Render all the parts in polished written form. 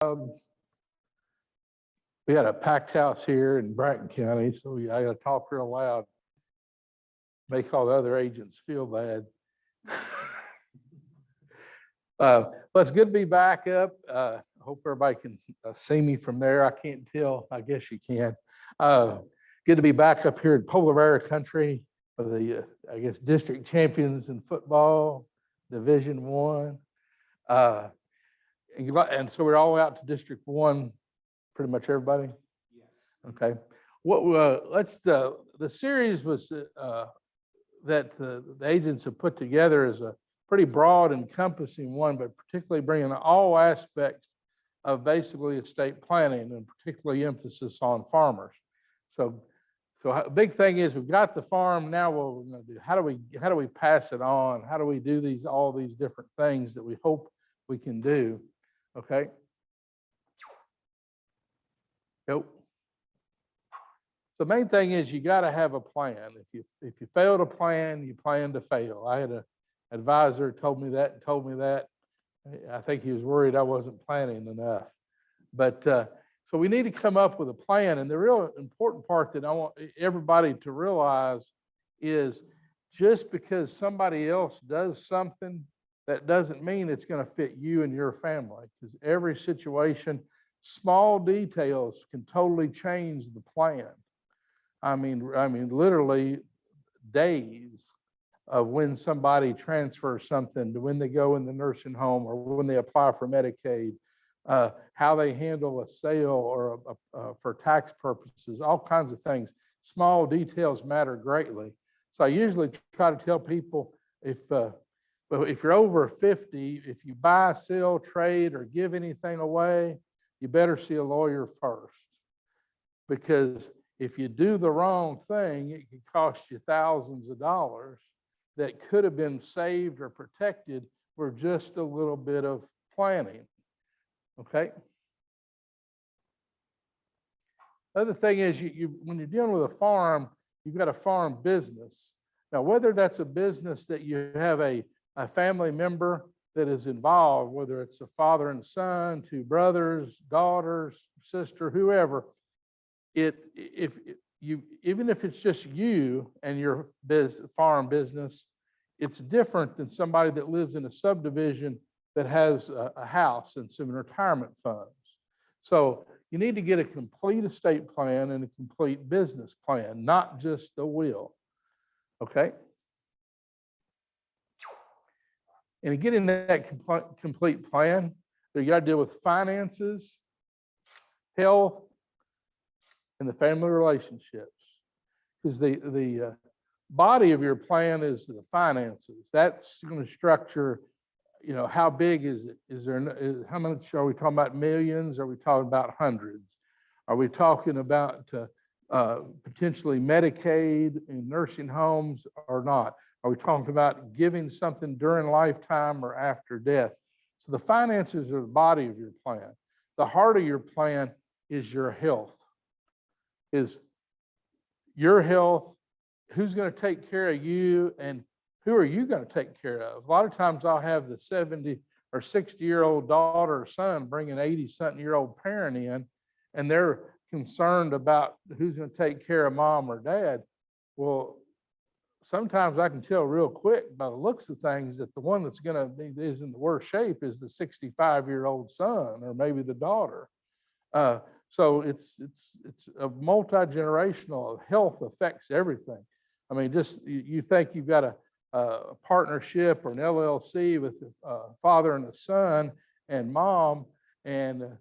We had a packed house here in Bratton County, so I got to talk real loud, make all the other agents feel bad. But it's good to be back up. I hope everybody can see me from there. I can't tell. I guess you can. Good to be back up here in Polar Bear country for the, I guess, district champions in football, Division One. And so we're all out to District One. Pretty much everybody. Yes. Okay. The series was that the agents have put together is a pretty broad, encompassing one, but particularly bringing all aspects of basically estate planning and particularly emphasis on farmers. So a big thing is we've got the farm. Now what we're going to do? How do we pass it on? How do we do all these different things that we hope we can do? Okay. Nope. So the main thing is you got to have a plan. If you fail to plan, you plan to fail. I had an advisor told me that. I think he was worried I wasn't planning enough. But so we need to come up with a plan. And the real important part that I want everybody to realize is just because somebody else does something, that doesn't mean it's going to fit you and your family. Because every situation, small details can totally change the plan. I mean, literally days of when somebody transfers something to when they go in the nursing home or when they apply for Medicaid, how they handle a sale or for tax purposes, all kinds of things. Small details matter greatly. So I usually try to tell people if you're over 50, if you buy, sell, trade, or give anything away, you better see a lawyer first. Because if you do the wrong thing, it could cost you thousands of dollars that could have been saved or protected for just a little bit of planning. Okay? Other thing is, when you're dealing with a farm, you've got a farm business. Now, whether that's a business that you have a family member that is involved, whether it's a father and son, two brothers, daughters, sister, whoever, even if it's just you and your farm business, it's different than somebody that lives in a subdivision that has a house and some retirement funds. So you need to get a complete estate plan and a complete business plan, not just a will. Okay? And getting that complete plan, you got to deal with finances, health, and the family relationships. Because the body of your plan is the finances. That's going to structure, how big is it? How much are we talking about? Millions? Are we talking about hundreds? Are we talking about potentially Medicaid in nursing homes or not? Are we talking about giving something during lifetime or after death? So the finances are the body of your plan. The heart of your plan is your health. Is your health, who's going to take care of you, and who are you going to take care of? A lot of times I'll have the 70 or 60-year-old daughter or son bring an 80-something-year-old parent in, and they're concerned about who's going to take care of mom or dad. Well, sometimes I can tell real quick by the looks of things that the one that's going to be is in the worst shape is the 65-year-old son or maybe the daughter. So it's a multi-generational. Health affects everything. I mean, just you think you've got a partnership or an LLC with a father and a son and mom, and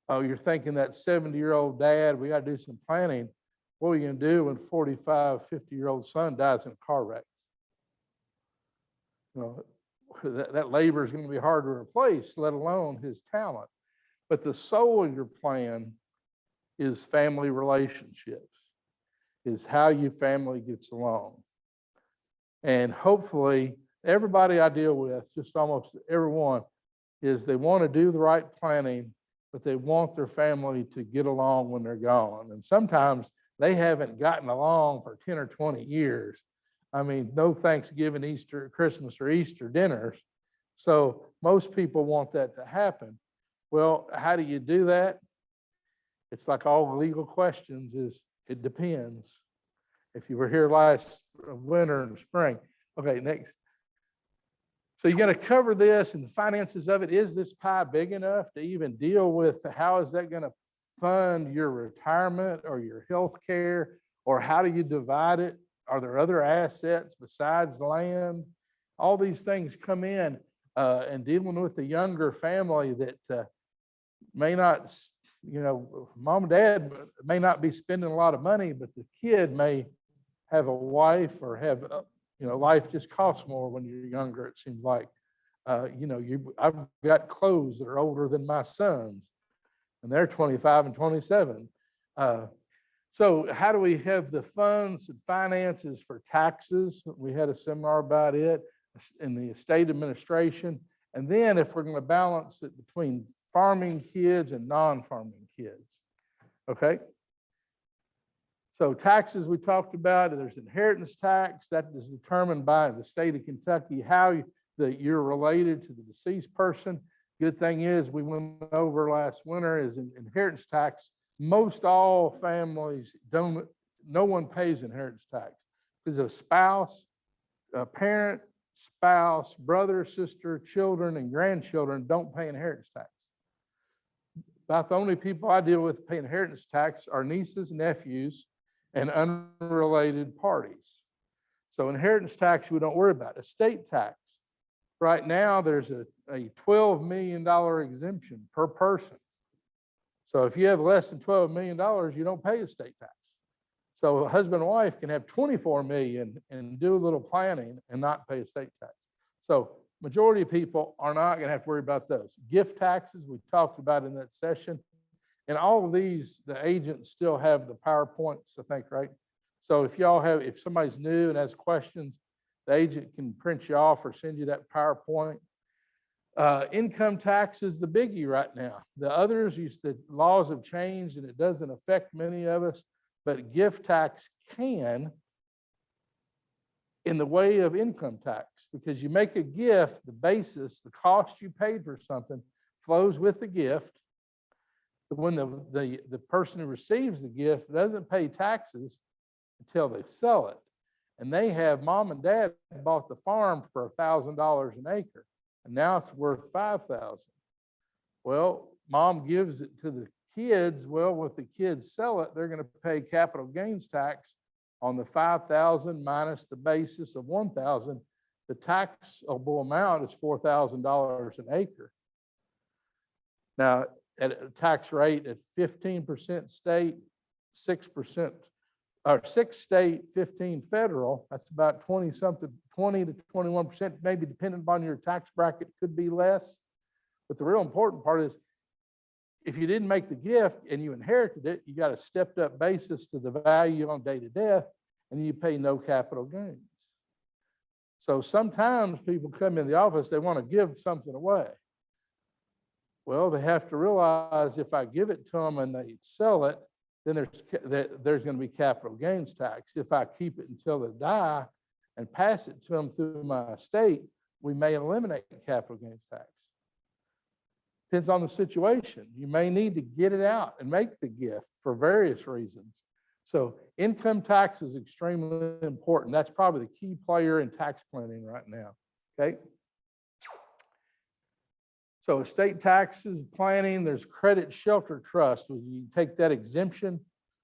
you're thinking that 70-year-old dad, we got to do some planning. What are you going to do when 45, 50-year-old son dies in a car wreck? That labor is going to be hard to replace, let alone his talent. But the soul of your plan is family relationships, is how your family gets along. And hopefully, everybody I deal with, just almost everyone, is they want to do the right planning, but they want their family to get along when they're gone. And sometimes they haven't gotten along for 10 or 20 years. I mean, no Thanksgiving, Easter, Christmas, or Easter dinners. So most people want that to happen. Well, how do you do that? It's like all legal questions is it depends. If you were here last winter and spring. Okay, next. So you got to cover this and the finances of it. Is this pie big enough to even deal with how is that going to fund your retirement or your health care? Or how do you divide it? Are there other assets besides land? All these things come in and dealing with the younger family that may not, mom and dad may not be spending a lot of money, but the kid may have a wife or have, life just costs more when you're younger, it seems like. I've got clothes that are older than my sons, and they're 25 and 27. So how do we have the funds and finances for taxes? We had a seminar about it in the estate administration. And then if we're going to balance it between farming kids and non-farming kids, okay? So taxes we talked about, there's inheritance tax that is determined by the state of Kentucky, how you're related to the deceased person. Good thing is we went over last winter is inheritance tax. Most all families no one pays inheritance tax because a spouse, a parent, spouse, brother, sister, children, and grandchildren don't pay inheritance tax. About the only people I deal with pay inheritance tax are nieces, nephews, and unrelated parties. So inheritance tax, we don't worry about. Estate tax. Right now, there's a $12 million exemption per person. So if you have less than $12 million, you don't pay estate tax. So a husband and wife can have 24 million and do a little planning and not pay estate tax. So majority of people are not going to have to worry about those. Gift taxes, we talked about in that session. And all of these, the agents still have the PowerPoints, I think, right? So if somebody's new and has questions, the agent can print you off or send you that PowerPoint. Income tax is the biggie right now. The others, the laws have changed and it doesn't affect many of us, but gift tax can in the way of income tax, because you make a gift, the basis, the cost you paid for something flows with the gift. But when the person who receives the gift doesn't pay taxes until they sell it. And they have, mom and dad bought the farm for $1,000 an acre, and now it's worth $5,000. Well, mom gives it to the kids. Well, if the kids sell it, they're going to pay capital gains tax on the $5,000 minus the basis of $1,000. The taxable amount is $4,000 an acre. Now, at a tax rate at 15% state, 6%, or 6 state, 15 federal, that's about 20 to 21%, maybe depending upon your tax bracket, could be less. But the real important part is if you didn't make the gift and you inherited it, you got a stepped up basis to the value on date of death, and you pay no capital gains. So sometimes people come in the office, they want to give something away. Well, they have to realize if I give it to them and they sell it, then there's going to be capital gains tax. If I keep it until they die and pass it to them through my estate, we may eliminate capital gains tax. Depends on the situation. You may need to get it out and make the gift for various reasons. So income tax is extremely important. That's probably the key player in tax planning right now, okay? So estate taxes, planning, there's credit shelter trust. You take that exemption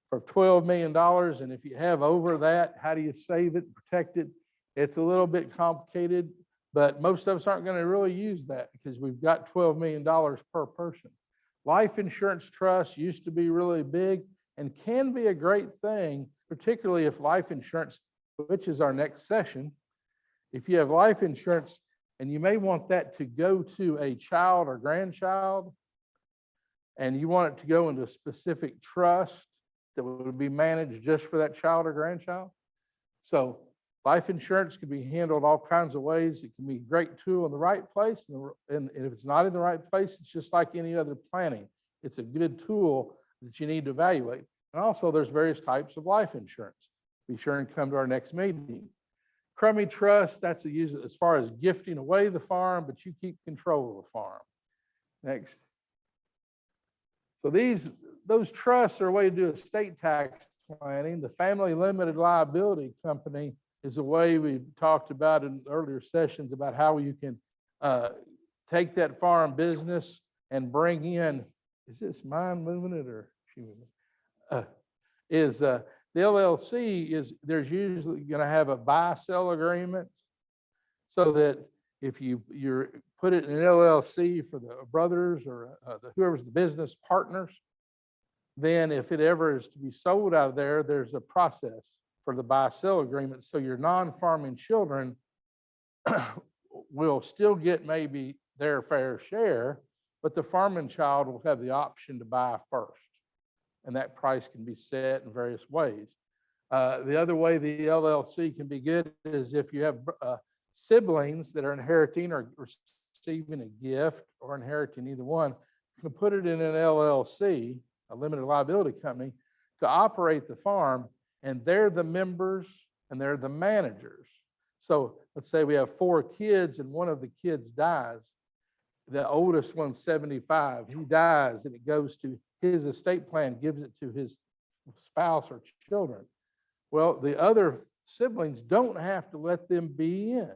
for $12 million, and if you have over that, how do you save it, protect it? It's a little bit complicated, but most of us aren't going to really use that because we've got $12 million per person. Life insurance trust used to be really big and can be a great thing, particularly if life insurance, which is our next session, if you have life insurance, and you may want that to go to a child or grandchild, and you want it to go into a specific trust that would be managed just for that child or grandchild. So life insurance can be handled all kinds of ways. It can be a great tool in the right place, and if it's not in the right place, it's just like any other planning. It's a good tool that you need to evaluate. And also there's various types of life insurance. Be sure and come to our next meeting. Crummy trust, that's as far as gifting away the farm, but you keep control of the farm. Next. So those trusts are a way to do estate tax planning. The family limited liability company is a way we talked about in earlier sessions about how you can take that farm business and bring in, is this mine moving it or she moving it? The LLC there's usually going to have a buy-sell agreement so that if you're put it in an LLC for the brothers or whoever's the business partners, then if it ever is to be sold out of there, there's a process for the buy-sell agreement. So your non-farming children will still get maybe their fair share, but the farming child will have the option to buy first. And that price can be set in various ways. The other way the LLC can be good is if you have siblings that are inheriting or receiving a gift or inheriting either one, you can put it in an LLC, a limited liability company, to operate the farm, and they're the members and they're the managers. So let's say we have 4 kids and one of the kids dies. The oldest one's 75, he dies, and it goes to his estate plan, gives it to his spouse or children. Well, the other siblings don't have to let them be in.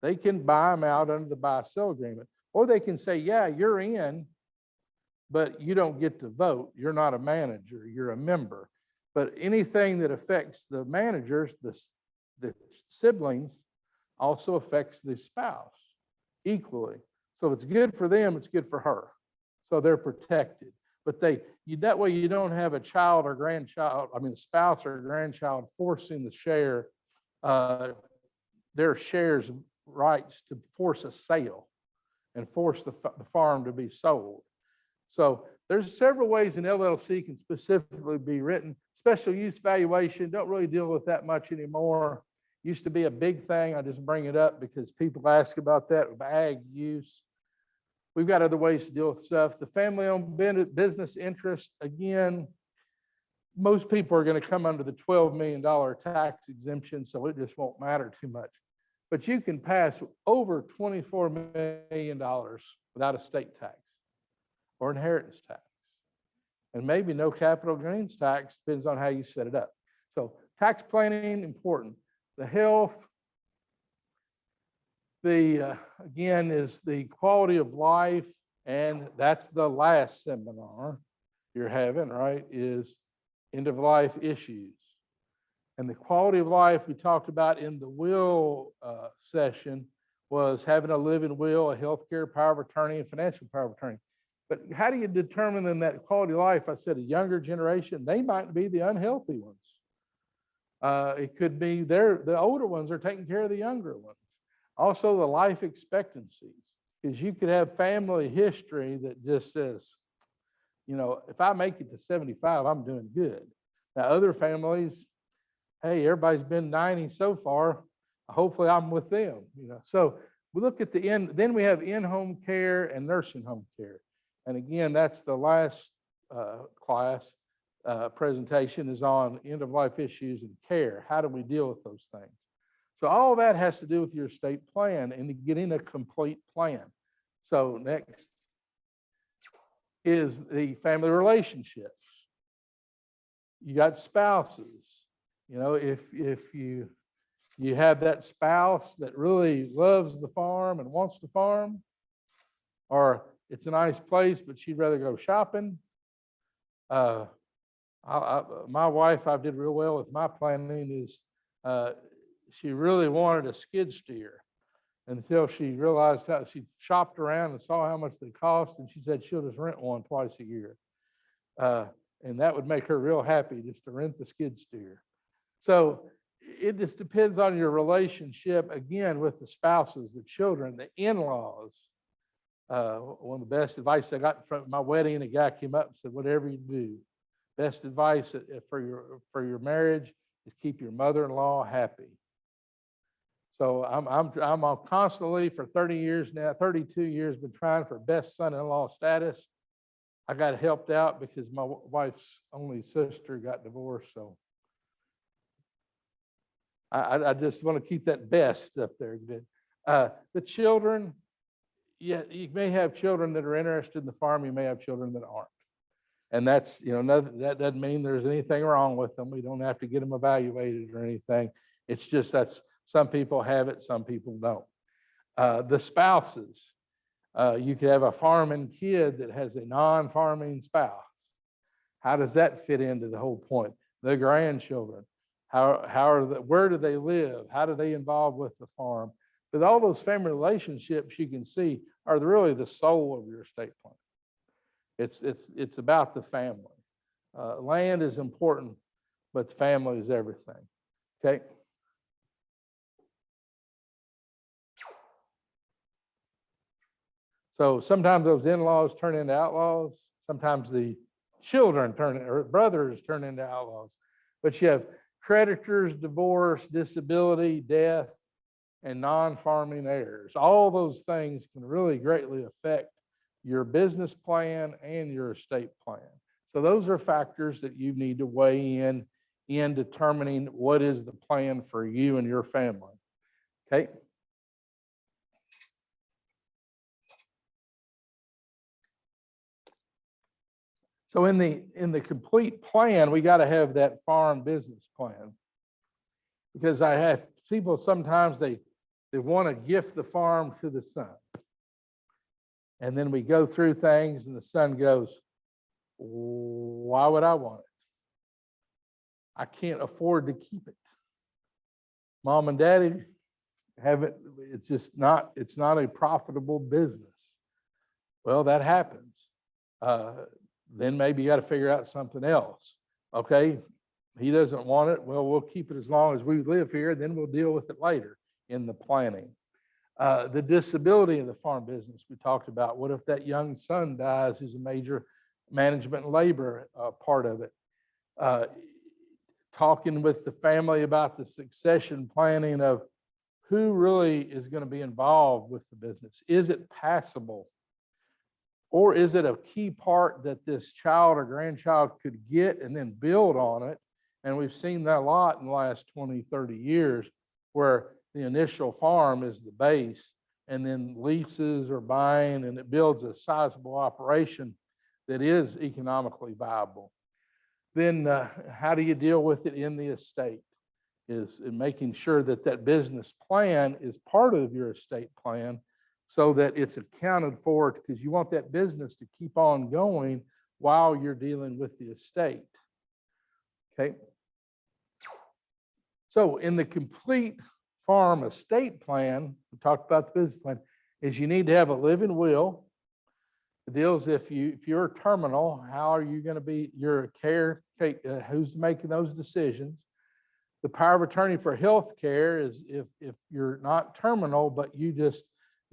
They can buy them out under the buy-sell agreement, or they can say, yeah, you're in, but you don't get to vote. You're not a manager, you're a member. But anything that affects the managers, the siblings, also affects the spouse equally. So if it's good for them, it's good for her. So they're protected. But that way you don't have a child or grandchild, a spouse or grandchild forcing the share, their shares rights to force a sale and force the farm to be sold. So there's several ways an LLC can specifically be written. Special use valuation, don't really deal with that much anymore. Used to be a big thing. I just bring it up because people ask about that with ag use. We've got other ways to deal with stuff. The family-owned business interest, again, most people are going to come under the $12 million tax exemption, so it just won't matter too much. But you can pass over $24 million without estate tax or inheritance tax. And maybe no capital gains tax, depends on how you set it up. So tax planning, important. The health, again, is the quality of life, and that's the last seminar you're having, right, is end of life issues. And the quality of life we talked about in the will session was having a living will, a healthcare power of attorney, and financial power of attorney. But how do you determine in that quality of life? I said a younger generation, they might be the unhealthy ones. It could be the older ones are taking care of the younger ones. Also, the life expectancies, because you could have family history that just says, if I make it to 75, I'm doing good. Now, other families, hey, everybody's been 90 so far. Hopefully, I'm with them. So we look at the end. Then we have in-home care and nursing home care. And again, that's the last class presentation is on end-of-life issues and care. How do we deal with those things? So all that has to do with your estate plan and getting a complete plan. So next is the family relationships. You got spouses. If you have that spouse that really loves the farm and wants to farm, or it's a nice place, but she'd rather go shopping. My wife, I did real well with my planning, is she really wanted a skid steer until she realized how she shopped around and saw how much they cost, and she said she'll just rent one twice a year. And that would make her real happy just to rent the skid steer. So it just depends on your relationship, again, with the spouses, the children, the in-laws. One of the best advice I got from my wedding, a guy came up and said, whatever you do, best advice for your marriage is keep your mother-in-law happy. So I'm constantly for 30 years now, 32 years, been trying for best son-in-law status. I got helped out because my wife's only sister got divorced. So I just want to keep that best up there. The children, yeah, you may have children that are interested in the farm. You may have children that aren't. And that's, that doesn't mean there's anything wrong with them. We don't have to get them evaluated or anything. It's just some people have it, some people don't. The spouses, you could have a farming kid that has a non-farming spouse. How does that fit into the whole point? The grandchildren, where do they live? How do they involve with the farm? But all those family relationships you can see are really the soul of your estate plan. It's about the family. Land is important, but family is everything. Okay. So sometimes those in-laws turn into outlaws. Sometimes the children or brothers turn into outlaws. But you have creditors, divorce, disability, death, and non-farming heirs. All those things can really greatly affect your business plan and your estate plan. So those are factors that you need to weigh in determining what is the plan for you and your family. Okay. So in the complete plan, we got to have that farm business plan, because I have people sometimes they want to gift the farm to the son. And then we go through things and the son goes, why would I want it? I can't afford to keep it. Mom and daddy haven't, it's not a profitable business. Well, that happens. Then maybe you got to figure out something else. Okay, he doesn't want it. Well, we'll keep it as long as we live here, then we'll deal with it later in the planning. The disability of the farm business we talked about. What if that young son dies, who's a major management and labor part of it? Talking with the family about the succession planning of who really is going to be involved with the business. Is it passable? Or is it a key part that this child or grandchild could get and then build on it? And we've seen that a lot in the last 20, 30 years, where the initial farm is the base, and then leases or buying, and it builds a sizable operation that is economically viable. Then how do you deal with it in the estate? Is making sure that that business plan is part of your estate plan, so that it's accounted for, because you want that business to keep on going while you're dealing with the estate. Okay. So in the complete farm estate plan, we talked about the business plan, is you need to have a living will. The deal is if you're terminal, how are you going to be your caretaker? Who's making those decisions? The power of attorney for health care is if you're not terminal, but you just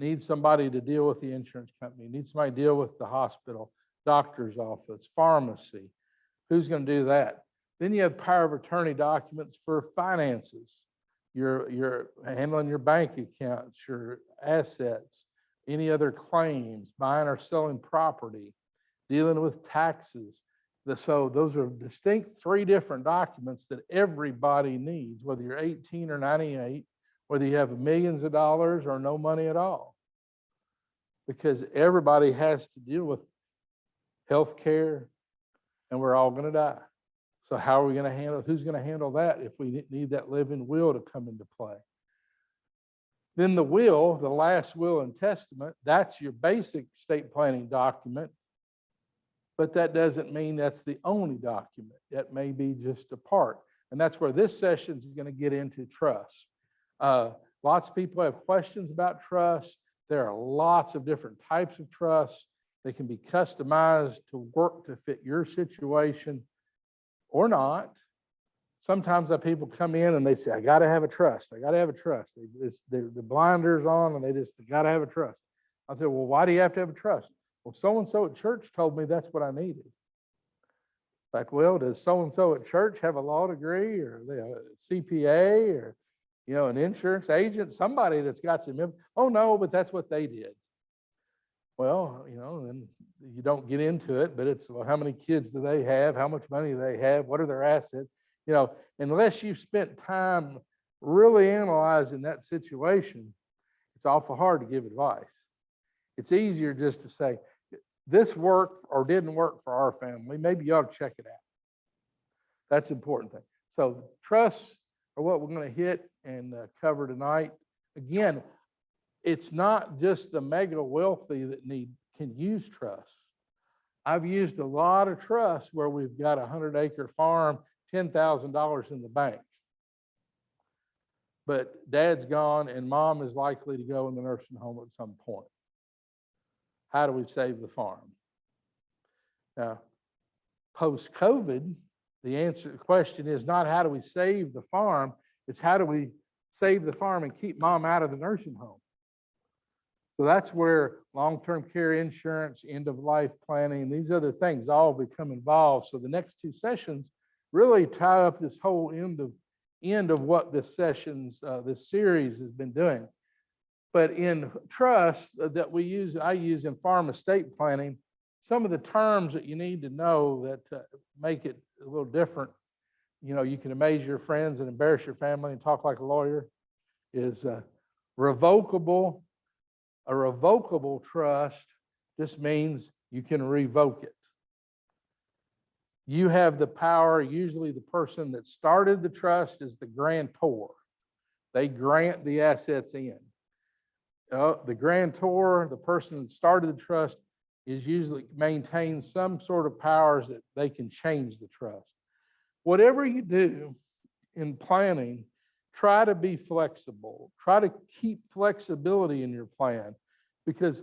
need somebody to deal with the insurance company, need somebody to deal with the hospital, doctor's office, pharmacy. Who's going to do that? Then you have power of attorney documents for finances. You're handling your bank accounts, your assets, any other claims, buying or selling property, dealing with taxes. So those are distinct 3 different documents that everybody needs, whether you're 18 or 98, whether you have millions of dollars or no money at all, because everybody has to deal with health care, and we're all going to die. So how are we going to handle, who's going to handle that if we need that living will to come into play? Then the will, the last will and testament, that's your basic estate planning document, but that doesn't mean that's the only document. That may be just a part. And that's where this session is going to get into trust. Lots of people have questions about trust. There are lots of different types of trust. They can be customized to work to fit your situation or not. Sometimes people come in and they say, I got to have a trust. I got to have a trust. The blinders on and they got to have a trust. I said, well, why do you have to have a trust? Well, so-and-so at church told me that's what I needed. Like, well, does so-and-so at church have a law degree, or a CPA, or, an insurance agent, somebody that's got some, oh no, but that's what they did. Well, then you don't get into it, but it's, well, how many kids do they have? How much money do they have? What are their assets? Unless you've spent time really analyzing that situation, it's awful hard to give advice. It's easier just to say, this worked or didn't work for our family. Maybe you ought to check it out. That's the important thing. So trusts are what we're going to hit and cover tonight. Again, it's not just the mega wealthy that can use trust. I've used a lot of trusts where we've got a 100-acre farm, $10,000 in the bank. But dad's gone and mom is likely to go in the nursing home at some point. How do we save the farm? Now, post-COVID, the question is not how do we save the farm, it's how do we save the farm and keep mom out of the nursing home. So that's where long-term care insurance, end-of-life planning, these other things all become involved. So the next two sessions really tie up this whole end of what this series has been doing. But in trust that I use in farm estate planning, some of the terms that you need to know that make it a little different, you can amaze your friends and embarrass your family and talk like a lawyer, is revocable. A revocable trust just means you can revoke it. You have the power, usually the person that started the trust is the grantor. They grant the assets in. The grantor, the person that started the trust, is usually maintains some sort of powers that they can change the trust. Whatever you do in planning, try to be flexible. Try to keep flexibility in your plan because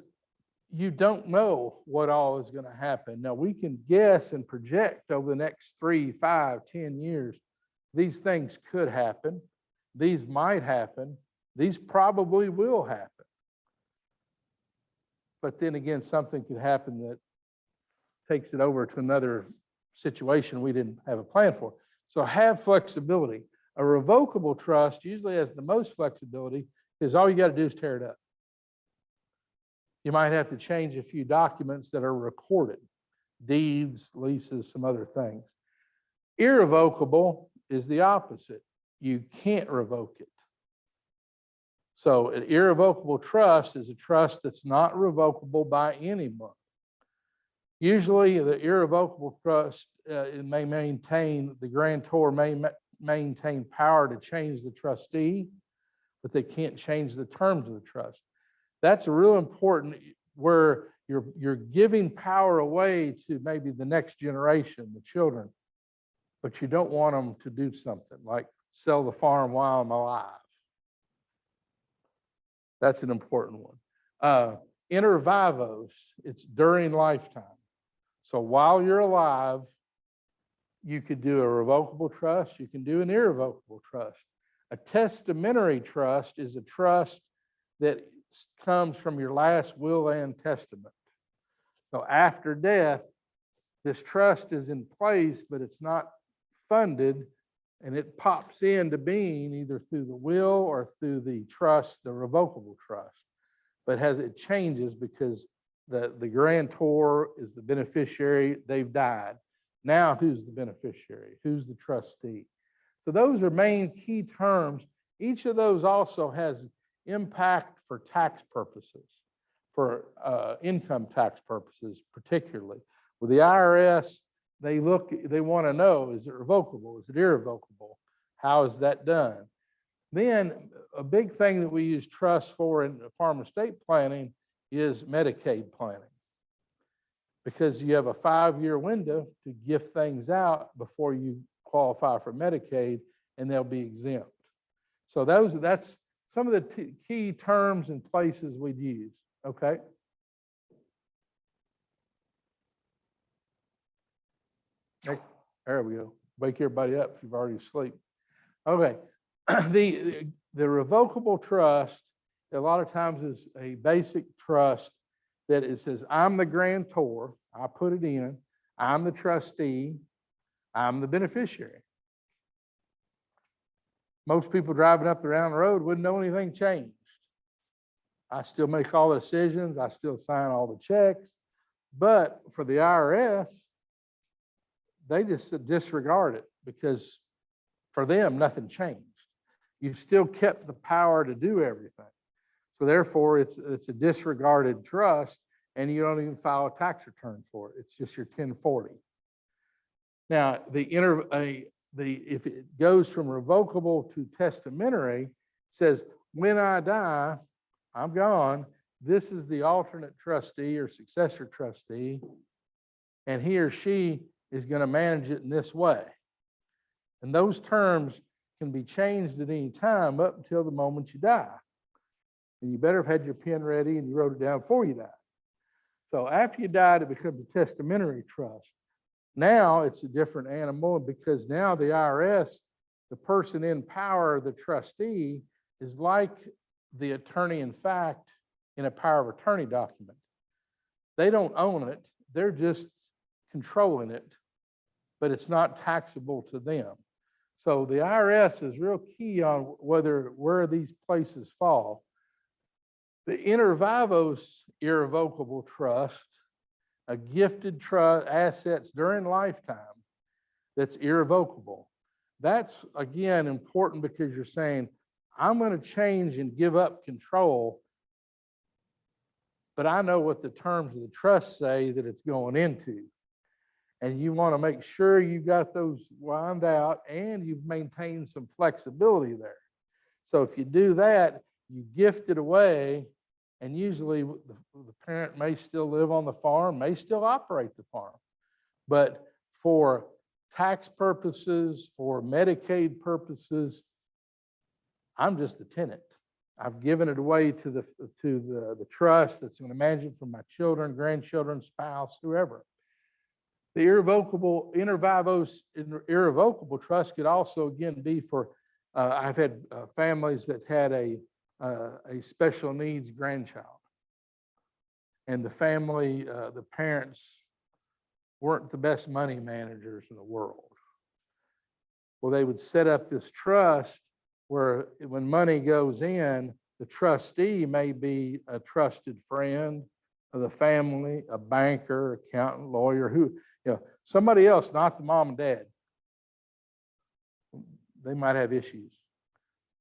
you don't know what all is going to happen. Now, we can guess and project over the next 3, 5, 10 years. These things could happen. These might happen. These probably will happen. But then again, something could happen that takes it over to another situation we didn't have a plan for. So have flexibility. A revocable trust usually has the most flexibility because all you got to do is tear it up. You might have to change a few documents that are recorded, deeds, leases, some other things. Irrevocable is the opposite. You can't revoke it. So an irrevocable trust is a trust that's not revocable by anyone. Usually the irrevocable trust may maintain, the grantor may maintain power to change the trustee, but they can't change the terms of the trust. That's real important where you're giving power away to maybe the next generation, the children, but you don't want them to do something like sell the farm while I'm alive. That's an important one. Inter vivos, it's during lifetime. So while you're alive, you could do a revocable trust, you can do an irrevocable trust. A testamentary trust is a trust that comes from your last will and testament. So after death, this trust is in place, but it's not funded, and it pops into being either through the will or through the trust, the revocable trust. But as it changes because the grantor is the beneficiary, they've died. Now who's the beneficiary? Who's the trustee? So those are main key terms. Each of those also has impact for tax purposes, for income tax purposes particularly. With the IRS, they want to know, is it revocable? Is it irrevocable? How is that done? Then a big thing that we use trust for in farm estate planning is Medicaid planning, because you have a 5-year window to gift things out before you qualify for Medicaid, and they'll be exempt. So that's some of the key terms and places we'd use, okay? There we go. Wake everybody up if you've already asleep. Okay, the revocable trust a lot of times is a basic trust that it says, I'm the grantor, I put it in, I'm the trustee, I'm the beneficiary. Most people driving up and down the road wouldn't know anything changed. I still make all the decisions, I still sign all the checks, but for the IRS, they just disregard it because for them, nothing changed. You've still kept the power to do everything. So therefore, it's a disregarded trust, and you don't even file a tax return for it. It's just your 1040. Now, if it goes from revocable to testamentary, it says, when I die, I'm gone. This is the alternate trustee or successor trustee, and he or she is going to manage it in this way. And those terms can be changed at any time up until the moment you die. And you better have had your pen ready and you wrote it down before you died. So after you died, it becomes a testamentary trust. Now it's a different animal because now the IRS, the person in power, the trustee, is like the attorney in fact in a power of attorney document. They don't own it, they're just controlling it, but it's not taxable to them. So the IRS is real key on where these places fall. The inter vivos irrevocable trust, a gifted trust, assets during lifetime that's irrevocable. That's, again, important because you're saying, I'm going to change and give up control, but I know what the terms of the trust say that it's going into. And you want to make sure you got those lined out and you've maintained some flexibility there. So if you do that, you gift it away, and usually the parent may still live on the farm, may still operate the farm. But for tax purposes, for Medicaid purposes, I'm just the tenant. I've given it away to the trust that's going to manage it for my children, grandchildren, spouse, whoever. The irrevocable, inter vivos irrevocable trust could also, again, be for, I've had families that had a special needs grandchild. And the family, the parents weren't the best money managers in the world. Well, they would set up this trust where when money goes in, the trustee may be a trusted friend of the family, a banker, accountant, lawyer, somebody else, not the mom and dad. They might have issues.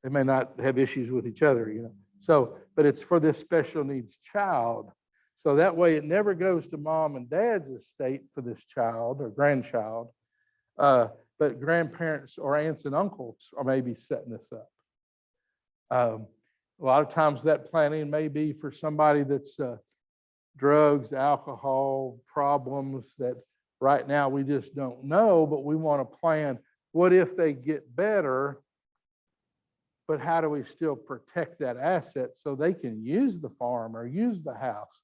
They may not have issues with each other, So, but it's for this special needs child. So that way it never goes to mom and dad's estate for this child or grandchild, but grandparents or aunts and uncles are maybe setting this up. A lot of times that planning may be for somebody that's drugs, alcohol problems that right now we just don't know, but we want to plan, what if they get better, but how do we still protect that asset so they can use the farm or use the house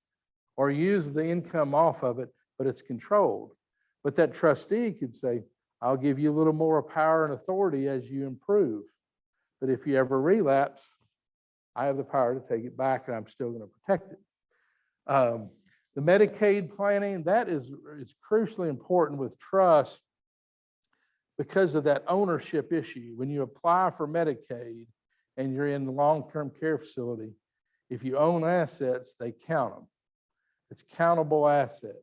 or use the income off of it, but it's controlled. But that trustee could say, I'll give you a little more power and authority as you improve. But if you ever relapse, I have the power to take it back and I'm still going to protect it. The Medicaid planning, that is crucially important with trust because of that ownership issue. When you apply for Medicaid and you're in the long-term care facility, if you own assets, they count them. It's countable assets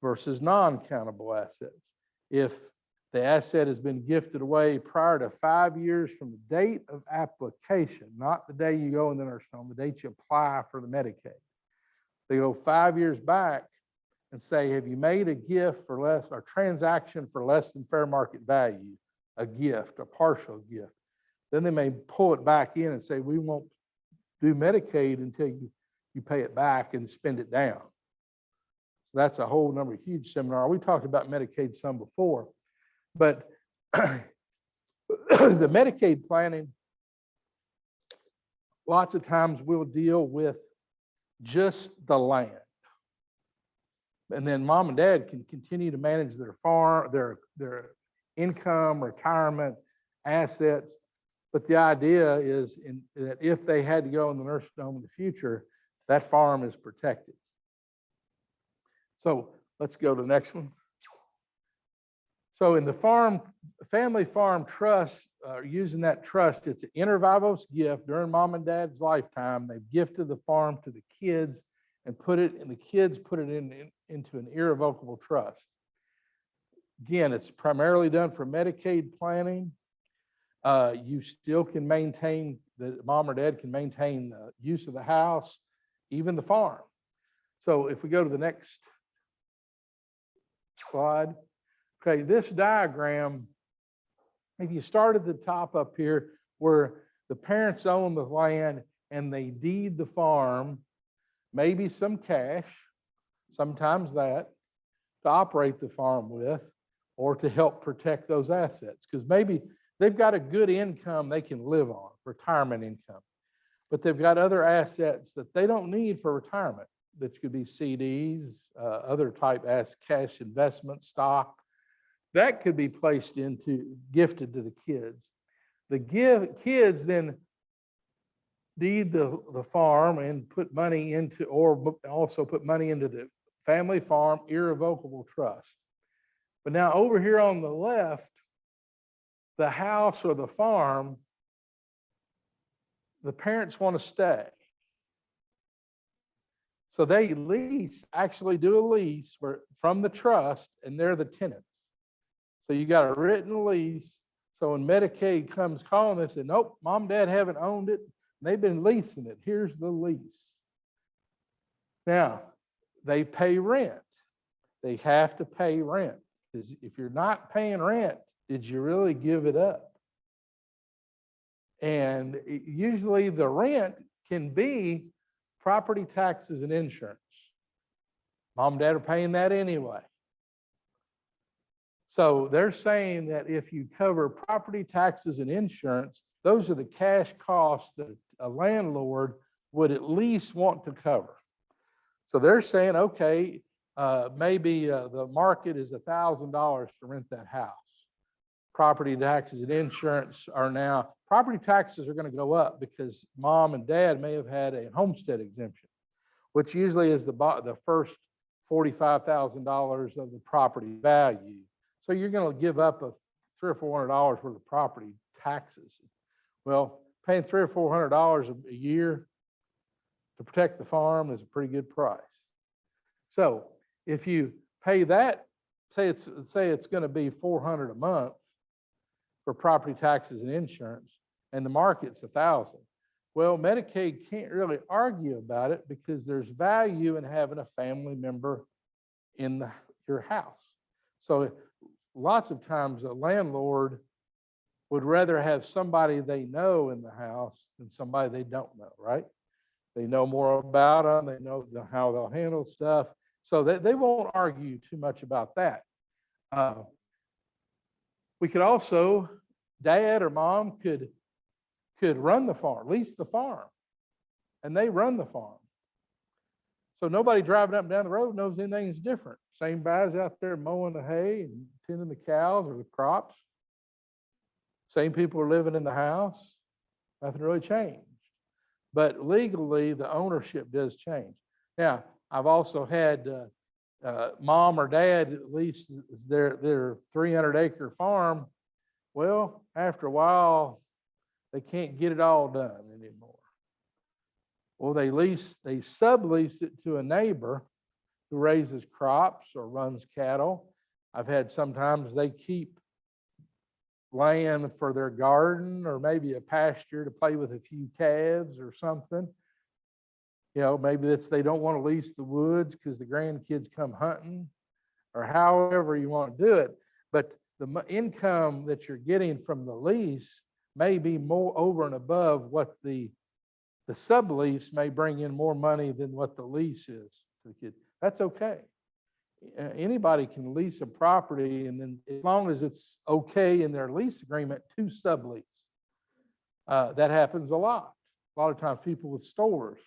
versus non-countable assets. If the asset has been gifted away prior to 5 years from the date of application, not the day you go in the nursing home, the date you apply for the Medicaid. They go 5 years back and say, have you made a gift for less, or transaction for less than fair market value, a gift, a partial gift? Then they may pull it back in and say, we won't do Medicaid until you pay it back and spend it down. So that's a whole number, huge seminar. We talked about Medicaid some before, but the Medicaid planning, lots of times we'll deal with just the land. And then mom and dad can continue to manage their farm, their income, retirement, assets. But the idea is that if they had to go in the nursing home in the future, that farm is protected. So let's go to the next one. So in the family farm trust, using that trust, it's an inter vivos gift during mom and dad's lifetime. They've gifted the farm to the kids and the kids put it into an irrevocable trust. Again, it's primarily done for Medicaid planning. You still can maintain, the mom or dad can maintain the use of the house, even the farm. So if we go to the next slide. Okay, this diagram, if you start at the top up here where the parents own the land and they deed the farm, maybe some cash, sometimes that, to operate the farm with, or to help protect those assets. Because maybe they've got a good income they can live on, retirement income, but they've got other assets that they don't need for retirement, that could be CDs, other type as cash investment stock, that could be placed into, gifted to the kids. The kids then deed the farm and put money into, or also put money into the family farm irrevocable trust. But now over here on the left, the house or the farm, the parents want to stay. So they actually do a lease from the trust, and they're the tenants. So you got a written lease. So when Medicaid comes calling, they say, nope, mom and dad haven't owned it. They've been leasing it. Here's the lease. Now, they pay rent. They have to pay rent. Because if you're not paying rent, did you really give it up? And usually the rent can be property taxes and insurance. Mom and dad are paying that anyway. So they're saying that if you cover property taxes and insurance, those are the cash costs that a landlord would at least want to cover. So they're saying, okay, maybe the market is $1,000 to rent that house. Property taxes and insurance are now, property taxes are going to go up because mom and dad may have had a homestead exemption, which usually is the first $45,000 of the property value. So you're going to give up $300 or $400 worth of property taxes. Well, paying $300 or $400 a year to protect the farm is a pretty good price. So if you pay that, say it's going to be $400 a month for property taxes and insurance, and the market's $1,000. Well, Medicaid can't really argue about it because there's value in having a family member in your house. So lots of times a landlord would rather have somebody they know in the house than somebody they don't know, right? They know more about them. They know how they'll handle stuff. So they won't argue too much about that. We could also, dad or mom could run the farm, lease the farm, and they run the farm. So nobody driving up and down the road knows anything's different. Same guys out there mowing the hay and tending the cows or the crops. Same people are living in the house. Nothing really changed. But legally, the ownership does change. Now, I've also had mom or dad lease their 300-acre farm. Well, after a while, they can't get it all done anymore. Well, they sublease it to a neighbor who raises crops or runs cattle. I've had sometimes they keep land for their garden or maybe a pasture to play with a few calves or something. You know, maybe they don't want to lease the woods because the grandkids come hunting, or however you want to do it. But the income that you're getting from the lease may be more over and above what the sublease may bring in more money than what the lease is to the kid. That's okay. Anybody can lease a property, and then as long as it's okay in their lease agreement to sublease. That happens a lot. A lot of times people with stores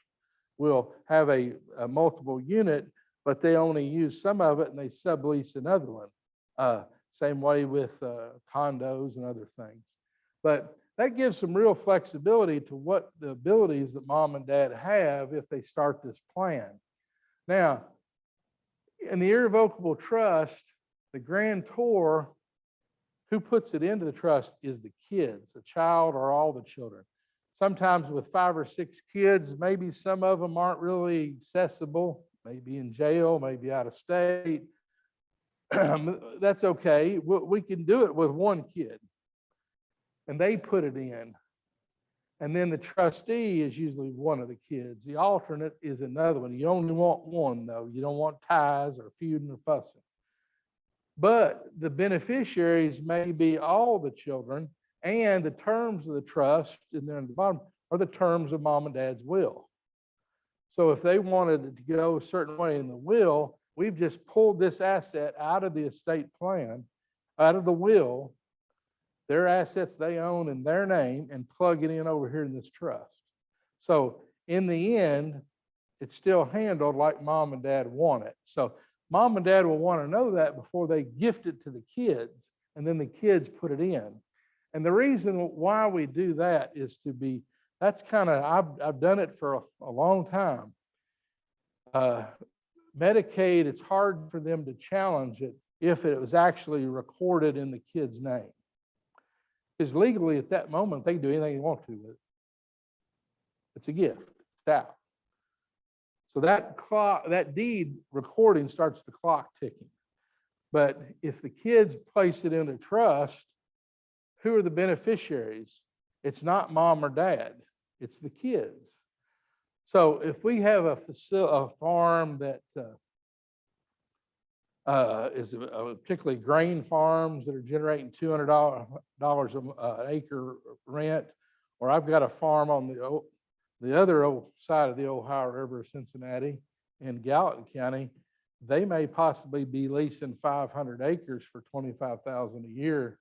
will have a multiple unit, but they only use some of it and they sublease another one. Same way with condos and other things. But that gives some real flexibility to what the abilities that mom and dad have if they start this plan. Now, in the irrevocable trust, the grantor, who puts it into the trust is the kids, the child or all the children. Sometimes with 5 or 6 kids, maybe some of them aren't really accessible, maybe in jail, maybe out of state. That's okay. We can do it with one kid. And they put it in. And then the trustee is usually one of the kids. The alternate is another one. You only want one, though. You don't want ties or feuding or fussing. But the beneficiaries may be all the children, and the terms of the trust, and then at the bottom, are the terms of mom and dad's will. So if they wanted it to go a certain way in the will, we've just pulled this asset out of the estate plan, out of the will, their assets they own in their name, and plug it in over here in this trust. So in the end, it's still handled like mom and dad want it. So mom and dad will want to know that before they gift it to the kids, and then the kids put it in. And the reason why we do that is to be, that's kind of, I've done it for a long time. Medicaid, it's hard for them to challenge it if it was actually recorded in the kid's name. Because legally at that moment, they can do anything they want to with it. It's a gift, it's out. So that clock, that deed recording starts the clock ticking. But if the kids place it into trust, who are the beneficiaries? It's not mom or dad, it's the kids. So if we have a farm that is particularly grain farms that are generating $200 an acre rent, or I've got a farm on the other side of the Ohio River, Cincinnati, in Gallatin County, they may possibly be leasing 500 acres for $25,000 a year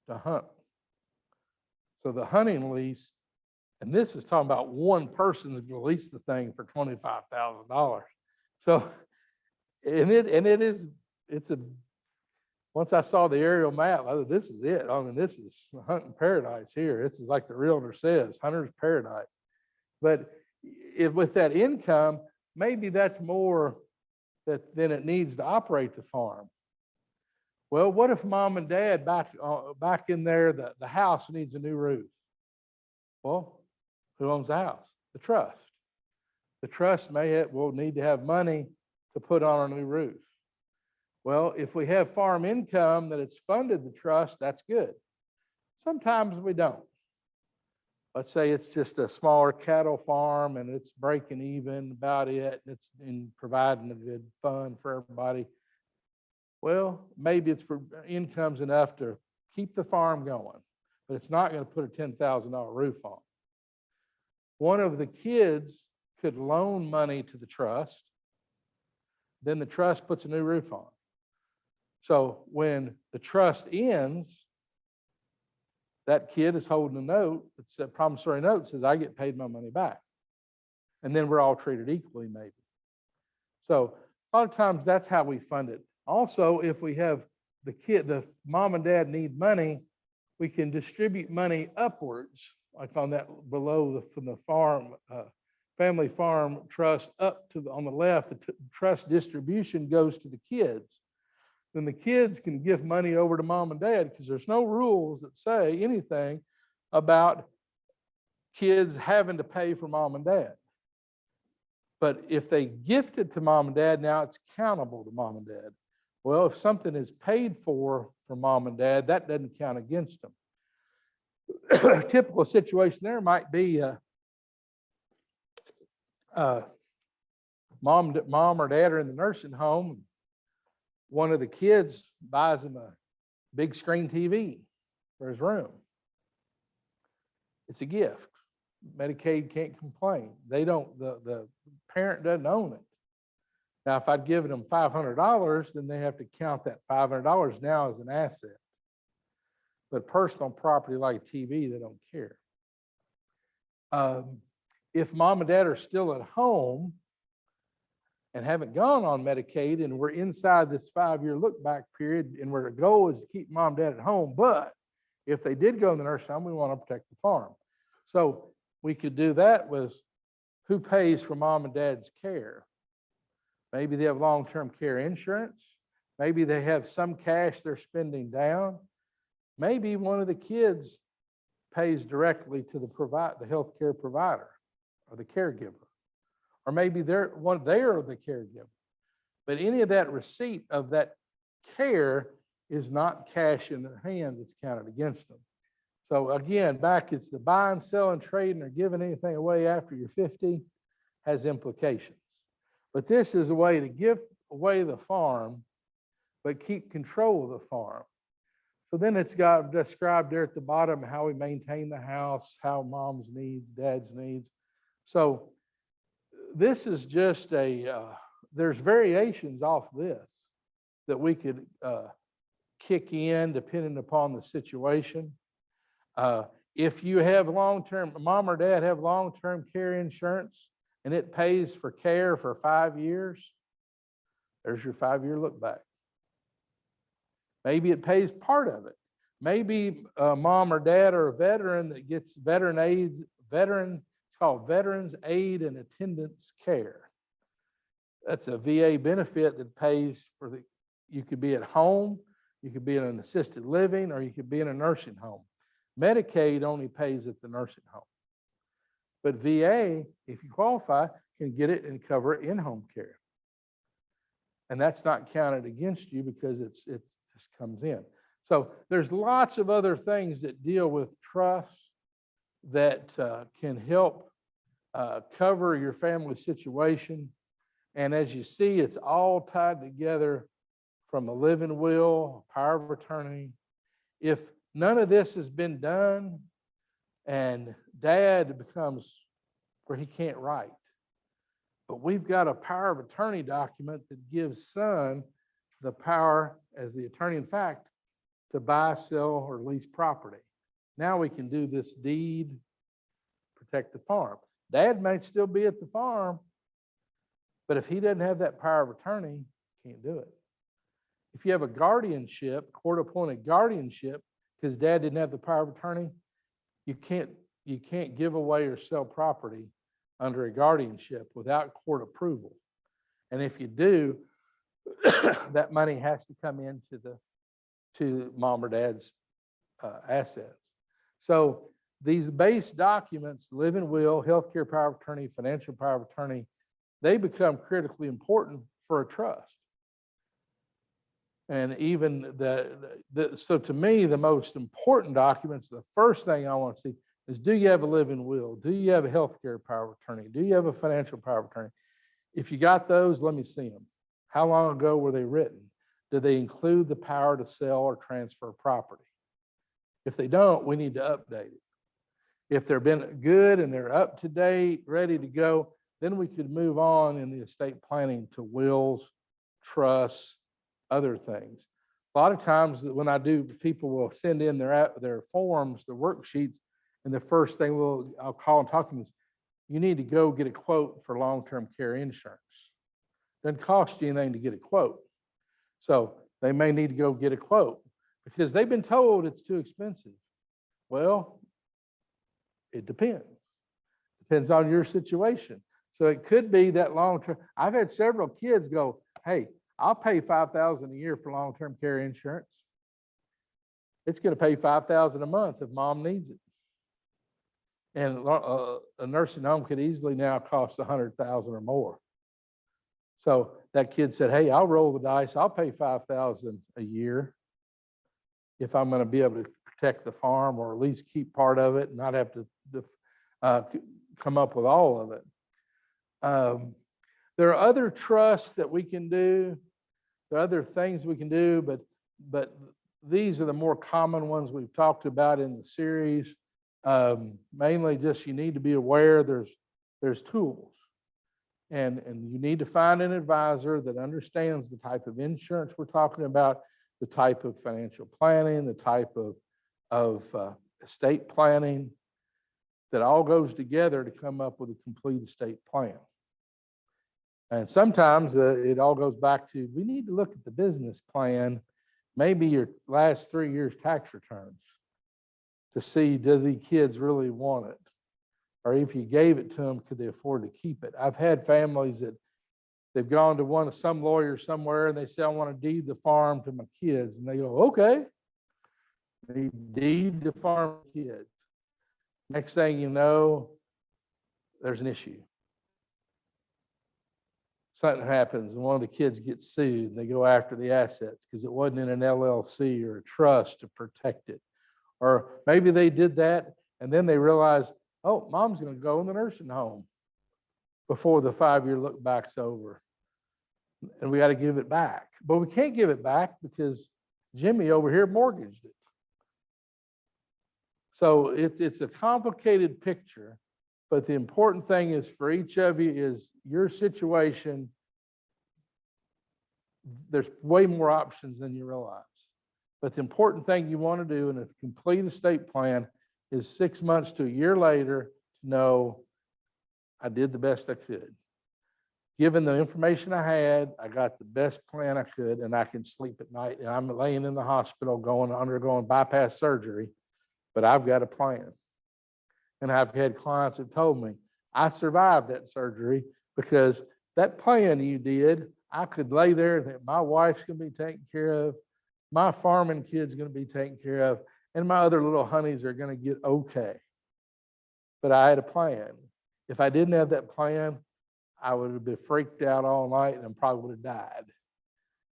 to hunt. So the hunting lease, and this is talking about one person's going to lease the thing for $25,000. So, once I saw the aerial map, I thought, this is it. I mean, this is hunting paradise here. This is like the realtor says, hunter's paradise. But with that income, maybe that's more than it needs to operate the farm. Well, what if mom and dad back in there, the house needs a new roof? Well, who owns the house? The trust. The trust will need to have money to put on a new roof. Well, if we have farm income that it's funded the trust, that's good. Sometimes we don't. Let's say it's just a smaller cattle farm and it's breaking even about it, and it's providing a good fund for everybody. Well, maybe it's income's enough to keep the farm going, but it's not going to put a $10,000 roof on. One of the kids could loan money to the trust, then the trust puts a new roof on. So when the trust ends, that kid is holding a note, it's a promissory note that says, I get paid my money back. And then we're all treated equally, maybe. So a lot of times that's how we fund it. Also, if we have the mom and dad need money, we can distribute money upwards, like on that below from the farm, family farm trust up to on the left, the trust distribution goes to the kids. Then the kids can give money over to mom and dad because there's no rules that say anything about kids having to pay for mom and dad. But if they gift it to mom and dad, now it's countable to mom and dad. Well, if something is paid for mom and dad, that doesn't count against them. A typical situation there might be mom or dad are in the nursing home. One of the kids buys him a big screen TV for his room. It's a gift. Medicaid can't complain. They don't, the parent doesn't own it. Now, if I'd given them $500, then they have to count that $500 now as an asset. But personal property like TV, they don't care. If mom and dad are still at home and haven't gone on Medicaid and we're inside this 5-year look back period and where the goal is to keep mom and dad at home, but if they did go in the nursing home, we want to protect the farm. So we could do that with who pays for mom and dad's care. Maybe they have long-term care insurance. Maybe they have some cash they're spending down. Maybe one of the kids pays directly to the healthcare provider or the caregiver. Or maybe they're the caregiver. But any of that receipt of that care is not cash in their hand that's counted against them. So again, back, it's the buying, selling, trading, or giving anything away after you're 50 has implications. But this is a way to give away the farm, but keep control of the farm. So then it's got described there at the bottom how we maintain the house, how mom's needs, dad's needs. So this is just there's variations off this that we could kick in depending upon the situation. If you have long-term, mom or dad have long-term care insurance and it pays for care for 5 years, there's your 5-year look back. Maybe it pays part of it. Maybe mom or dad are a veteran that gets it's called Veterans Aid and Attendance Care. That's a VA benefit that pays for you could be at home, you could be in an assisted living, or you could be in a nursing home. Medicaid only pays at the nursing home. But VA, if you qualify, can get it and cover in-home care. And that's not counted against you because it just comes in. So there's lots of other things that deal with trust that can help cover your family situation. And as you see, it's all tied together from a living will, power of attorney. If none of this has been done and dad becomes where he can't write, but we've got a power of attorney document that gives son the power as the attorney in fact to buy, sell, or lease property. Now we can do this deed, protect the farm. Dad may still be at the farm, but if he doesn't have that power of attorney, can't do it. If you have a guardianship, court-appointed guardianship, because dad didn't have the power of attorney, you can't give away or sell property under a guardianship without court approval. And if you do, that money has to come into to mom or dad's assets. So these base documents, living will, healthcare power of attorney, financial power of attorney, they become critically important for a trust. And even so to me, the most important documents, the first thing I want to see is, do you have a living will? Do you have a healthcare power of attorney? Do you have a financial power of attorney? If you got those, let me see them. How long ago were they written? Do they include the power to sell or transfer property? If they don't, we need to update it. If they've been good and they're up to date, ready to go, then we could move on in the estate planning to wills, trusts, other things. A lot of times when I do, people will send in their forms, their worksheets, and the first thing I'll call and talk to them is, you need to go get a quote for long-term care insurance. Doesn't cost you anything to get a quote. So they may need to go get a quote because they've been told it's too expensive. Well, it depends. Depends on your situation. So it could be that long-term. I've had several kids go, hey, I'll pay $5,000 a year for long-term care insurance. It's going to pay $5,000 a month if mom needs it. And a nursing home could easily now cost $100,000 or more. So that kid said, hey, I'll roll the dice. I'll pay $5,000 a year if I'm going to be able to protect the farm or at least keep part of it and not have to come up with all of it. There are other trusts that we can do. There are other things we can do, but these are the more common ones we've talked about in the series. Mainly just you need to be aware there's tools. And you need to find an advisor that understands the type of insurance we're talking about, the type of financial planning, the type of estate planning that all goes together to come up with a complete estate plan. And sometimes it all goes back to, we need to look at the business plan, maybe your last 3 years tax returns to see, do the kids really want it? Or if you gave it to them, could they afford to keep it? I've had families that they've gone to some lawyer somewhere and they say, I want to deed the farm to my kids. And they go, okay. They deed the farm to kids. Next thing you know, there's an issue. Something happens and one of the kids gets sued and they go after the assets because it wasn't in an LLC or a trust to protect it. Or maybe they did that and then they realized, oh, mom's going to go in the nursing home before the 5-year look back's over. And we got to give it back. But we can't give it back because Jimmy over here mortgaged it. So it's a complicated picture, but the important thing is for each of you is your situation. There's way more options than you realize. But the important thing you want to do in a complete estate plan is 6 months to a year later to know I did the best I could. Given the information I had, I got the best plan I could, and I can sleep at night. And I'm laying in the hospital undergoing bypass surgery, but I've got a plan. And I've had clients that told me, I survived that surgery because that plan you did, I could lay there and my wife's going to be taken care of, my farming kid's going to be taken care of, and my other little honeys are going to get okay. But I had a plan. If I didn't have that plan, I would have been freaked out all night and probably would have died.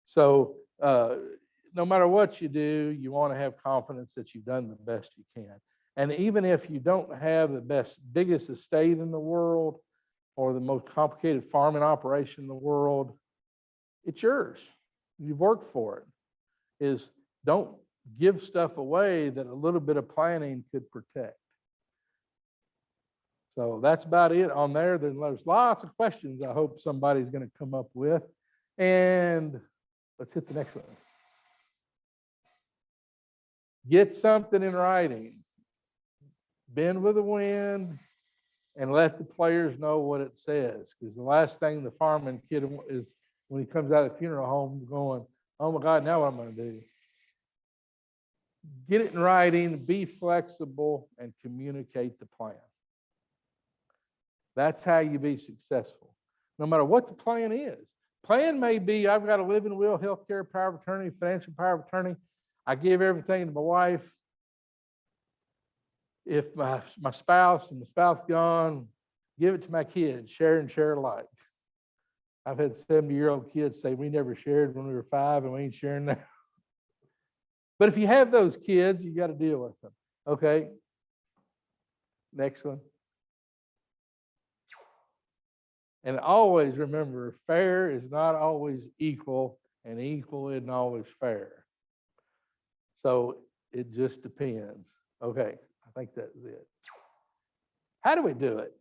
So no matter what you do, you want to have confidence that you've done the best you can. And even if you don't have the biggest estate in the world or the most complicated farming operation in the world, it's yours. You've worked for it. Don't give stuff away that a little bit of planning could protect. So that's about it on there. There's lots of questions I hope somebody's going to come up with. And let's hit the next one. Get something in writing. Bend with the wind and let the players know what it says. Because the last thing the farming kid is when he comes out of the funeral home going, oh my God, now what am I going to do? Get it in writing, be flexible, and communicate the plan. That's how you be successful, no matter what the plan is. Plan may be, I've got a living will, healthcare power of attorney, financial power of attorney. I give everything to my wife. If my spouse and the spouse gone, give it to my kids, share and share alike. I've had 70-year-old kids say, we never shared when we were 5 and we ain't sharing now. But if you have those kids, you got to deal with them. Okay. Next one. And always remember, fair is not always equal, and equal isn't always fair. So it just depends. Okay, I think that's it. How do we do it?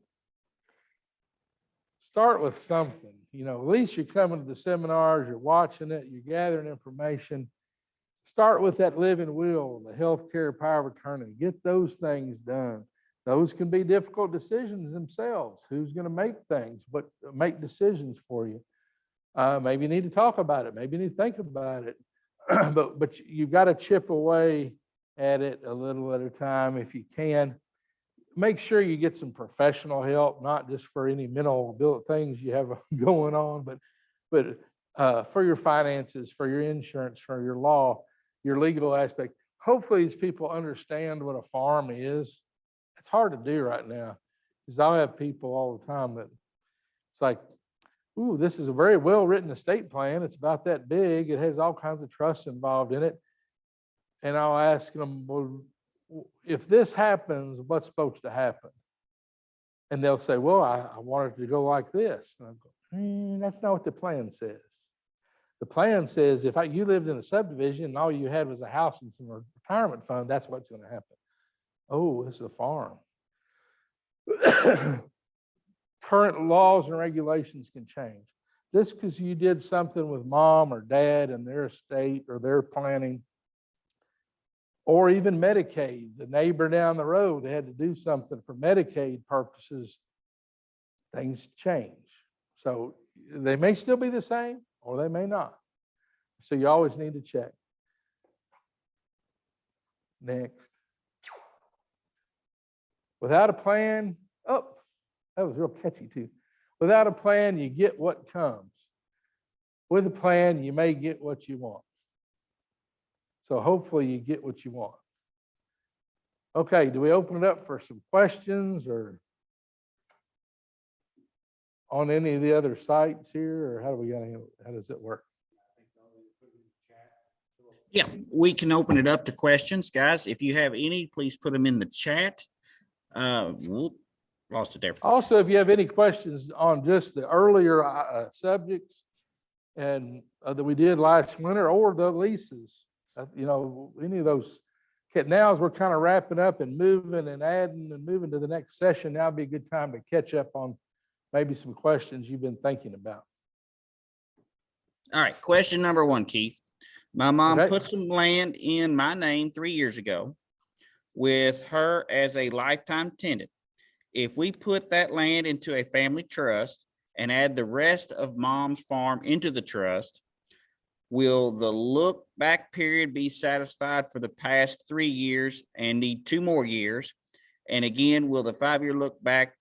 Start with something. At least you're coming to the seminars, you're watching it, you're gathering information. Start with that living will, the healthcare power of attorney. Get those things done. Those can be difficult decisions themselves. Who's going to make things, but make decisions for you? Maybe you need to talk about it. Maybe you need to think about it. but you've got to chip away at it a little at a time if you can. Make sure you get some professional help, not just for any mental things you have going on, but for your finances, for your insurance, for your law, your legal aspect. Hopefully these people understand what a farm is. It's hard to do right now because I'll have people all the time that it's like, ooh, this is a very well-written estate plan. It's about that big. It has all kinds of trusts involved in it. And I'll ask them, well, if this happens, what's supposed to happen? And they'll say, well, I want it to go like this. And I go, that's not what the plan says. The plan says if you lived in a subdivision and all you had was a house and some retirement fund, that's what's going to happen. Oh, this is a farm. Current laws and regulations can change. Just because you did something with mom or dad and their estate or their planning, or even Medicaid, the neighbor down the road, they had to do something for Medicaid purposes, things change. So they may still be the same or they may not. So you always need to check. Next. Without a plan, oh, that was real catchy too. Without a plan, you get what comes. With a plan, you may get what you want. So hopefully you get what you want. Okay, do we open it up for some questions or on any of the other sites here, or how do we got to handle it? How does it work? Yeah, we can open it up to questions, guys. If you have any, please put them in the chat. Lost it there. Also, if you have any questions on just the earlier subjects and that we did last winter or the leases, you know, any of those. Okay, now as we're kind of wrapping up and moving and adding and moving to the next session, now would be a good time to catch up on maybe some questions you've been thinking about. All right, question number one, Keith. My mom Okay. put some land in my name 3 years ago with her as a lifetime tenant. If we put that land into a family trust and add the rest of mom's farm into the trust, will the look back period be satisfied for the past 3 years and need 2 more years? And again, will the 5-year look back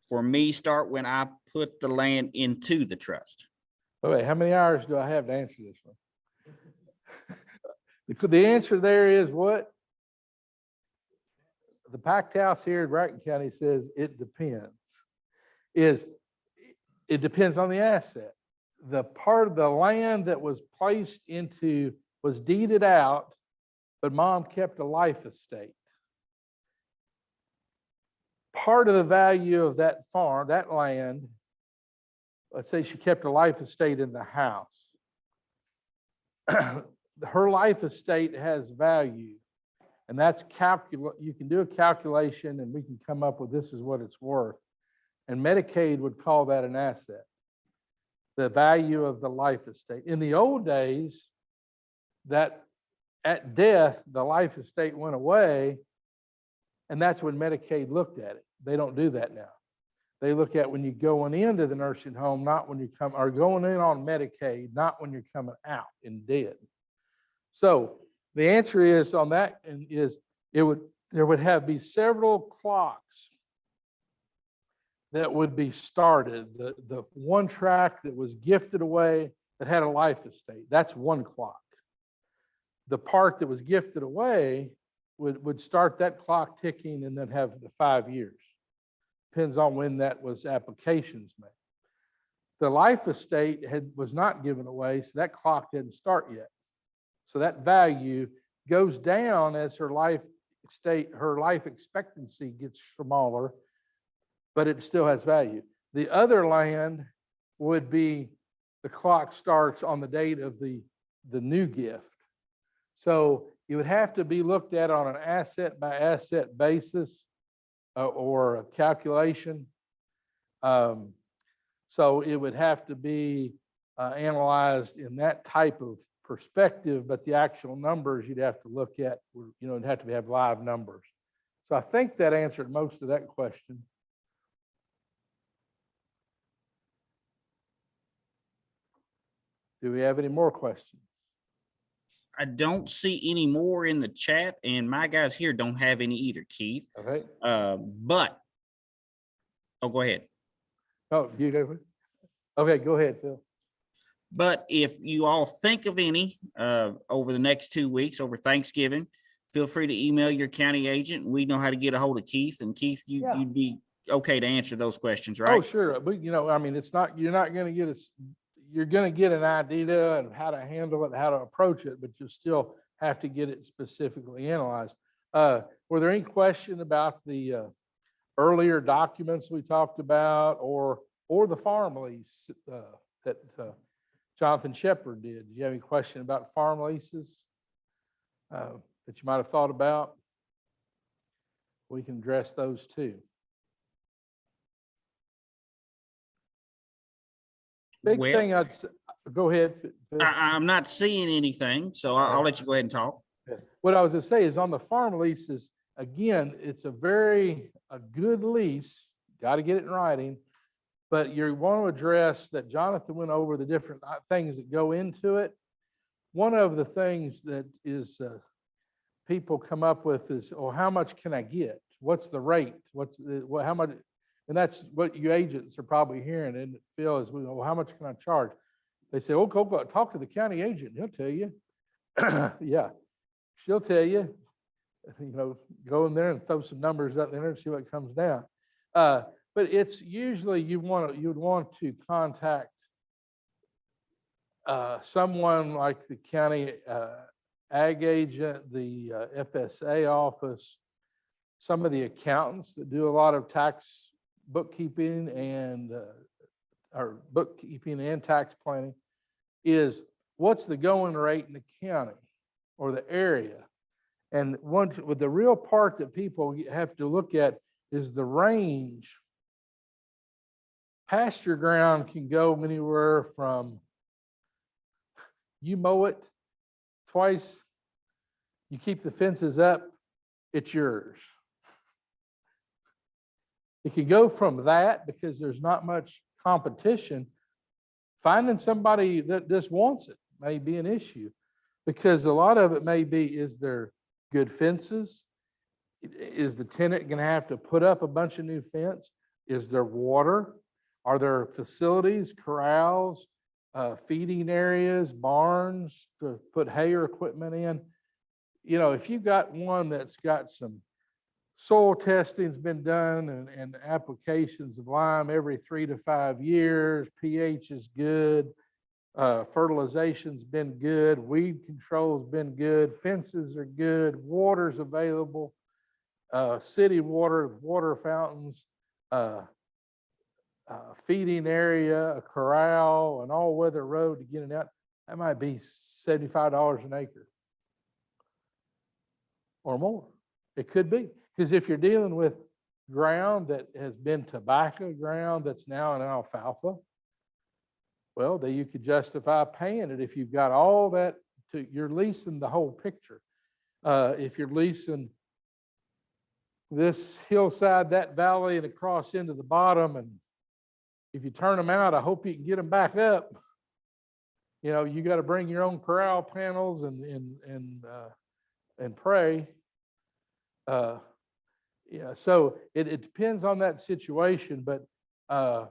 for me start when I put the land into the trust? Wait, how many hours do I have to answer this one? The answer there is what? The packed house here in Brighton County says it depends. It depends on the asset. The part of the land that was placed into was deeded out, but mom kept a life estate. Part of the value of that farm, that land, let's say she kept a life estate in the house. Her life estate has value, and that's you can do a calculation and we can come up with this is what it's worth. And Medicaid would call that an asset, the value of the life estate. In the old days, that at death, the life estate went away, and that's when Medicaid looked at it. They don't do that now. They look at when you're going into the nursing home, not when you come, or going in on Medicaid, not when you're coming out and dead. So the answer is on that, and there would be several clocks that would be started. The one tract that was gifted away that had a life estate, that's one clock. The part that was gifted away would start that clock ticking and then have the 5 years. Depends on when that was applications made. The life estate was not given away, so that clock didn't start yet. So that value goes down as her life expectancy gets smaller, but it still has value. The other land would be the clock starts on the date of the new gift. So it would have to be looked at on an asset by asset basis or a calculation. So it would have to be analyzed in that type of perspective, but the actual numbers you'd have to look at, it'd have to have live numbers. So I think that answered most of that question. Do we have any more questions? I don't see any more in the chat, and my guys here don't have any either, Keith. Okay. But, go ahead. Oh, you do? Okay, go ahead, Phil. But if you all think of any over the next 2 weeks, over Thanksgiving, feel free to email your county agent. We know how to get a hold of Keith, and Keith, you'd be okay to answer those questions, right? Oh, sure. But it's not, you're not going to get you're going to get an idea of how to handle it, how to approach it, but you still have to get it specifically analyzed. Were there any question about the earlier documents we talked about, or the farm lease that Jonathan Shepard did? Do you have any question about farm leases that you might have thought about? We can address those too. Big thing, go ahead. I'm not seeing anything, so I'll let you go ahead and talk. What I was going to say is on the farm leases, again, it's a good lease. Got to get it in writing. But you want to address that Jonathan went over the different things that go into it. One of the things that is people come up with is, oh, how much can I get? What's the rate? How much? And that's what you agents are probably hearing, and Phil is, well, how much can I charge? They say, oh, go talk to the county agent. He'll tell you. Yeah, she'll tell you. Go in there and throw some numbers up there and see what comes down. But it's usually you'd want to contact someone like the county ag agent, the FSA office, some of the accountants that do a lot of tax bookkeeping and tax planning, is what's the going rate in the county or the area. And with the real part that people have to look at is the range. Pasture ground can go anywhere from, you mow it twice, you keep the fences up, it's yours. It can go from that because there's not much competition. Finding somebody that just wants it may be an issue, because a lot of it may be, is there good fences? Is the tenant going to have to put up a bunch of new fence? Is there water? Are there facilities, corrals, feeding areas, barns to put hay or equipment in? You know, if you've got one that's got some soil testing's been done and applications of lime every 3 to 5 years, pH is good, fertilization's been good, weed control's been good, fences are good, water's available, city water fountains, feeding area, a corral, an all-weather road to get it out, that might be $75 an acre or more. It could be. Because if you're dealing with ground that has been tobacco ground that's now an alfalfa, well, then you could justify paying it if you've got all that. You're leasing the whole picture. If you're leasing this hillside, that valley, and across into the bottom, and if you turn them out, I hope you can get them back up. You know, you got to bring your own corral panels and pray. Yeah, so it depends on that situation, but I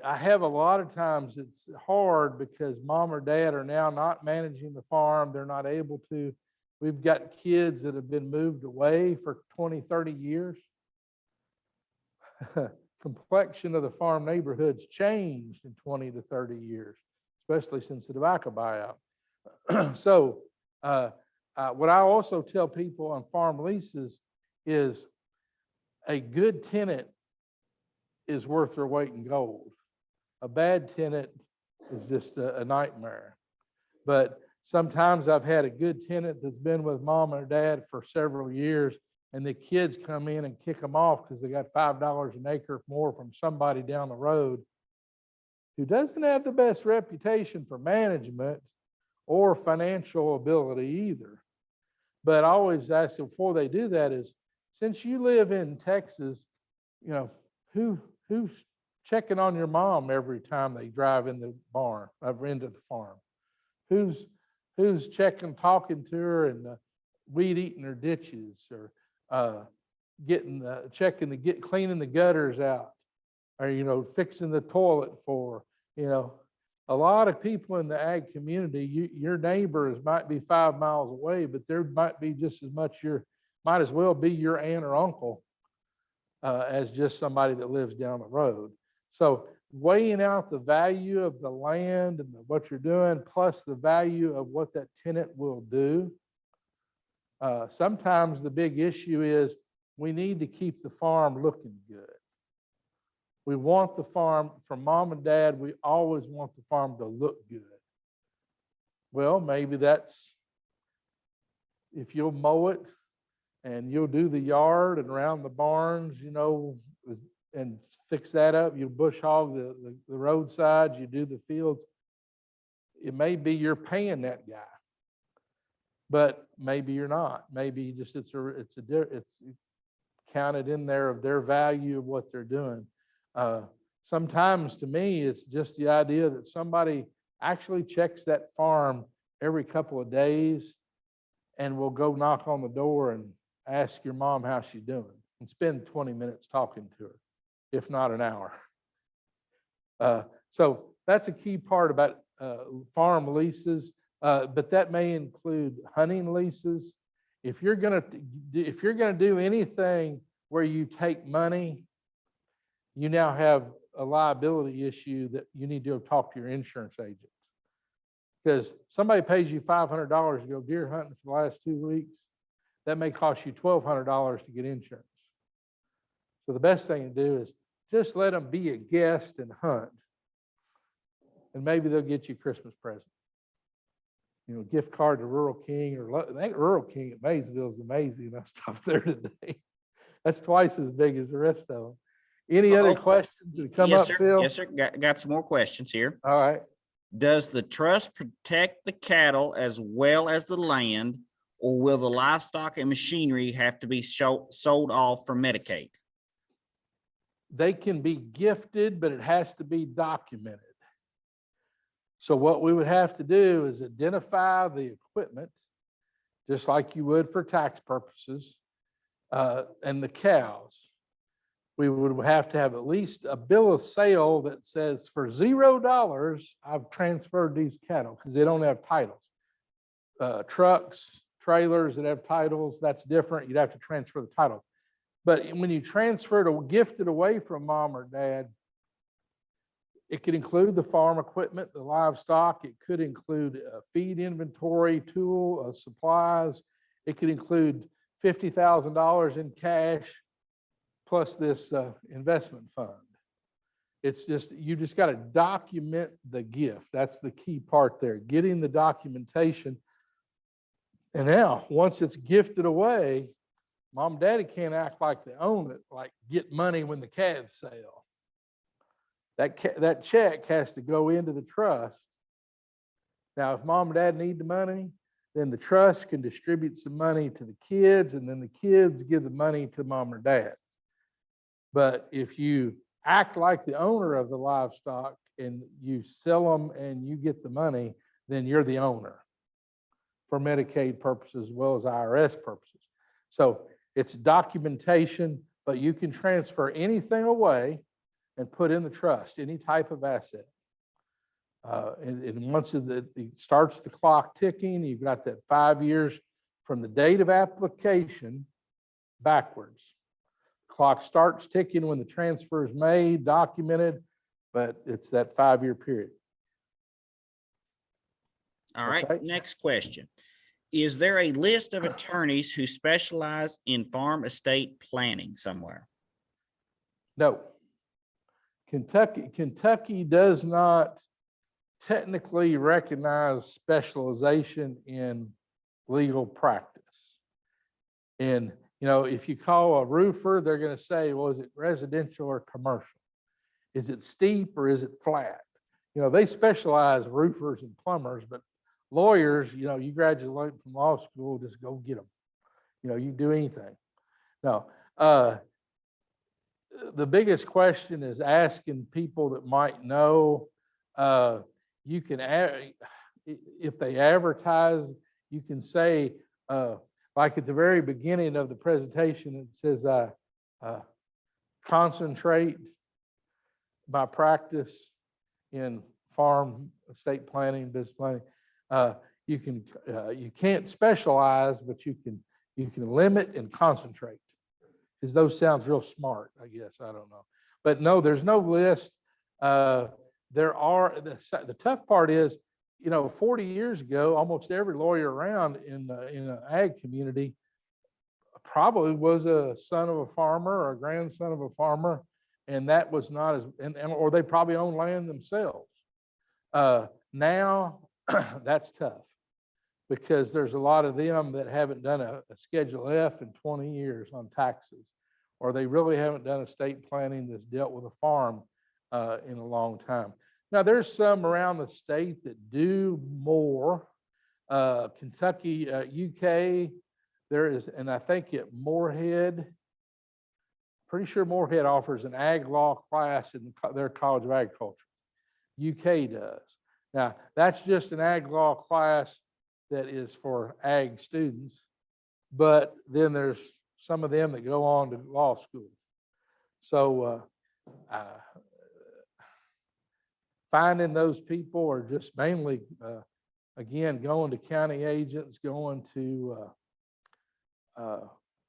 have a lot of times it's hard because mom or dad are now not managing the farm. They're not able to. We've got kids that have been moved away for 20, 30 years. Complexion of the farm neighborhoods changed in 20 to 30 years, especially since the tobacco buyout. So what I also tell people on farm leases is a good tenant is worth their weight in gold. A bad tenant is just a nightmare. But sometimes I've had a good tenant that's been with mom or dad for several years, and the kids come in and kick them off because they got $5 an acre more from somebody down the road who doesn't have the best reputation for management or financial ability either. But I always ask them before they do that is, since you live in Texas, you know, who's checking on your mom every time they drive in the barn, into the farm? Who's checking, talking to her and weed eating her ditches, or cleaning the gutters out, or, you know, fixing the toilet for, you know, a lot of people in the ag community, your neighbors might be 5 miles away, but there might be just as much might as well be your aunt or uncle as just somebody that lives down the road. So weighing out the value of the land and what you're doing, plus the value of what that tenant will do. Sometimes the big issue is we need to keep the farm looking good. We want the farm, from mom and dad, we always want the farm to look good. Well, maybe that's, if you'll mow it and you'll do the yard and around the barns, you know, and fix that up, you bush hog the roadsides, you do the fields. It may be you're paying that guy, but maybe you're not. Maybe just it's counted in there of their value of what they're doing. Sometimes to me, it's just the idea that somebody actually checks that farm every couple of days and will go knock on the door and ask your mom how she's doing and spend 20 minutes talking to her, if not an hour. So that's a key part about farm leases, but that may include hunting leases. If you're gonna do anything where you take money, you now have a liability issue that you need to go talk to your insurance agent. Because somebody pays you $500 to go deer hunting for the last 2 weeks, that may cost you $1,200 to get insurance. So the best thing to do is just let them be a guest and hunt. And maybe they'll get you a Christmas present. You know, gift card to Rural King, or I think Rural King at Maysville is amazing. I stopped there today. That's twice as big as the rest of them. Any other questions that come Yes, up, sir. Phil? Yes, sir. Got some more questions here. All right. Does the trust protect the cattle as well as the land, or will the livestock and machinery have to be sold off for Medicaid? They can be gifted, but it has to be documented. So what we would have to do is identify the equipment, just like you would for tax purposes, and the cows. We would have to have at least a bill of sale that says for $0, I've transferred these cattle, because they don't have titles. Trucks, trailers that have titles, that's different. You'd have to transfer the titles. But when you transfer to gift it away from mom or dad, it could include the farm equipment, the livestock. It could include feed inventory, tool, supplies. It could include $50,000 in cash plus this investment fund. It's just, you just got to document the gift. That's the key part there, getting the documentation. And now, once it's gifted away, mom and daddy can't act like they own it, like get money when the calves sell. That check has to go into the trust. Now, if mom and dad need the money, then the trust can distribute some money to the kids, and then the kids give the money to mom or dad. But if you act like the owner of the livestock and you sell them and you get the money, then you're the owner for Medicaid purposes as well as IRS purposes. So it's documentation, but you can transfer anything away and put in the trust, any type of asset. And once it starts the clock ticking, you've got that 5 years from the date of application backwards. Clock starts ticking when the transfer is made, documented, but it's that 5-year period. All right, Okay. next question. Is there a list of attorneys who specialize in farm estate planning somewhere? No. Kentucky does not technically recognize specialization in legal practice. And, you know, if you call a roofer, they're going to say, well, is it residential or commercial? Is it steep or is it flat? You know, they specialize, roofers and plumbers, but lawyers, you know, you graduate from law school, just go get them. You know, you can do anything. No. The biggest question is asking people that might know. You can, if they advertise, you can say, like at the very beginning of the presentation, it says, concentrate my practice in farm, estate planning, business planning. You can't specialize, but you can limit and concentrate. Because those sounds real smart, I guess. I don't know. But no, there's no list. There are, the tough part is, you know, 40 years ago, almost every lawyer around in an ag community probably was a son of a farmer or a grandson of a farmer. And that was not as, or they probably own land themselves. Now, that's tough because there's a lot of them that haven't done a Schedule F in 20 years on taxes, or they really haven't done estate planning that's dealt with a farm in a long time. Now, there's some around the state that do more. Kentucky, UK, there is, and I think at Moorhead, pretty sure Moorhead offers an ag law class in their College of Agriculture. UK does. Now, that's just an ag law class that is for ag students, but then there's some of them that go on to law school. So finding those people, or just mainly, again, going to county agents, going to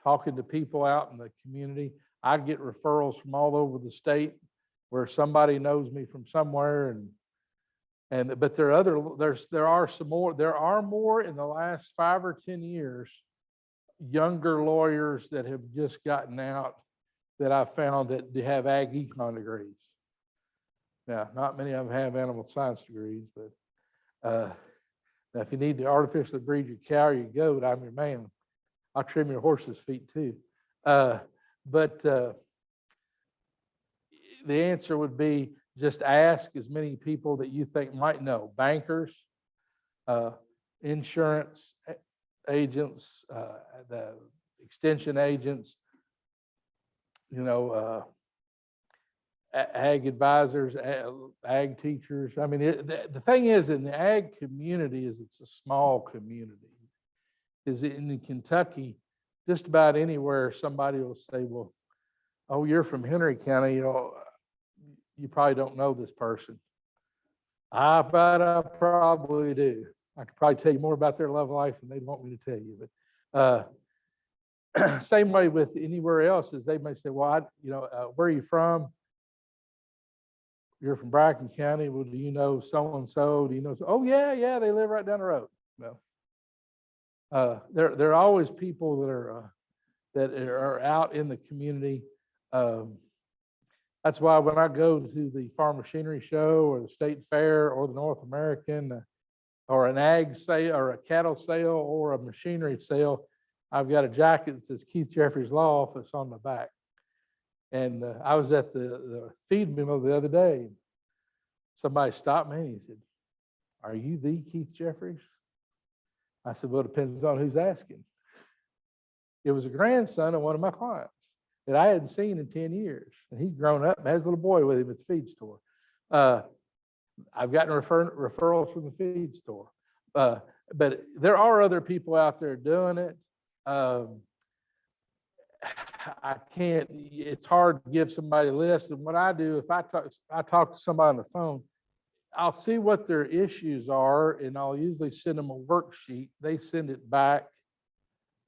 talking to people out in the community. I get referrals from all over the state where somebody knows me from somewhere, and But there are some more, there are more in the last 5 or 10 years, younger lawyers that have just gotten out that I found that have ag econ degrees. Now, not many of them have animal science degrees, but now if you need to artificially breed your cow or your goat, I'm your man. I'll trim your horse's feet too. But the answer would be just ask as many people that you think might know, bankers, insurance agents, the extension agents, ag advisors, ag teachers. I mean, the thing is, in the ag community is it's a small community. Is in Kentucky, just about anywhere somebody will say, well, oh, you're from Henry County, you probably don't know this person. But I probably do. I could probably tell you more about their love life than they'd want me to tell you. But same way with anywhere else is they may say, well, where are you from? You're from Bracken County. Well, do you know so-and-so? Do you know? Oh, yeah, they live right down the road. Well, there are always people that are out in the community. That's why when I go to the Farm Machinery Show or the State Fair or the North American or an ag sale or a cattle sale or a machinery sale, I've got a jacket that says Keith Jefferies Law Office on my back. And I was at the feed mill the other day. Somebody stopped me and he said, "Are you the Keith Jefferies?" I said, "Well, it depends on who's asking." It was a grandson of one of my clients that I hadn't seen in 10 years. And he's grown up and has a little boy with him at the feed store. I've gotten referrals from the feed store. But there are other people out there doing it. It's hard to give somebody a list. And what I do, if I talk to somebody on the phone, I'll see what their issues are, and I'll usually send them a worksheet. They send it back.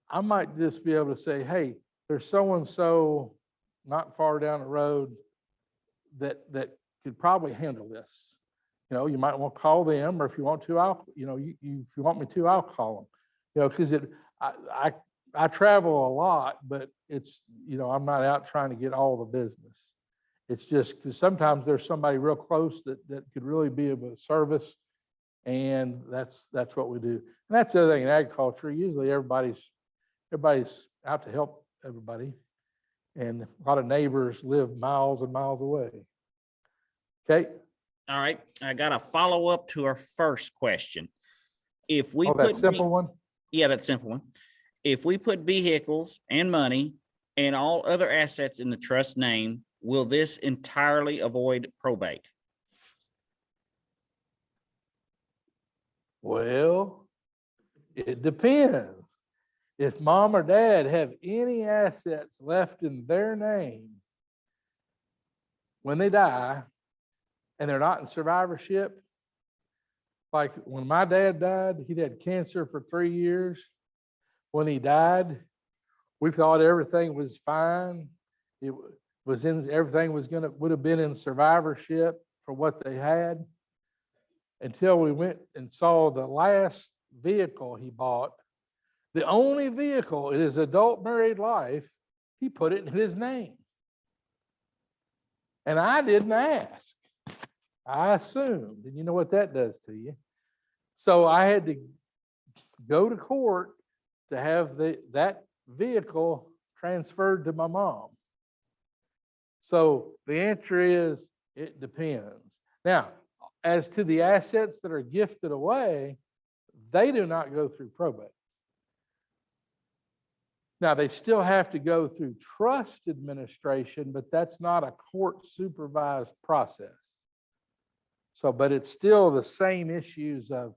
I might just be able to say, hey, there's so-and-so not far down the road that could probably handle this. You might want to call them, or if you want to, if you want me to, I'll call them. Because I travel a lot, but it's, I'm not out trying to get all the business. It's just because sometimes there's somebody real close that could really be of a service, and that's what we do. And that's the other thing in agriculture. Usually everybody's out to help everybody, and a lot of neighbors live miles and miles away. Okay. All right. I got a follow up to our first question. If we that simple one. Yeah, that simple one. If we put vehicles and money and all other assets in the trust name, will this entirely avoid probate? Well, it depends. If mom or dad have any assets left in their name when they die and they're not in survivorship, like when my dad died, he'd had cancer for 3 years. When he died, we thought everything was fine. Everything would have been in survivorship for what they had, until we went and saw the last vehicle he bought. The only vehicle in his adult married life, he put it in his name. And I didn't ask. I assumed, and you know what that does to you. So I had to go to court to have that vehicle transferred to my mom. So the answer is, it depends. Now, as to the assets that are gifted away, they do not go through probate. Now, they still have to go through trust administration, but that's not a court supervised process. So, but it's still the same issues of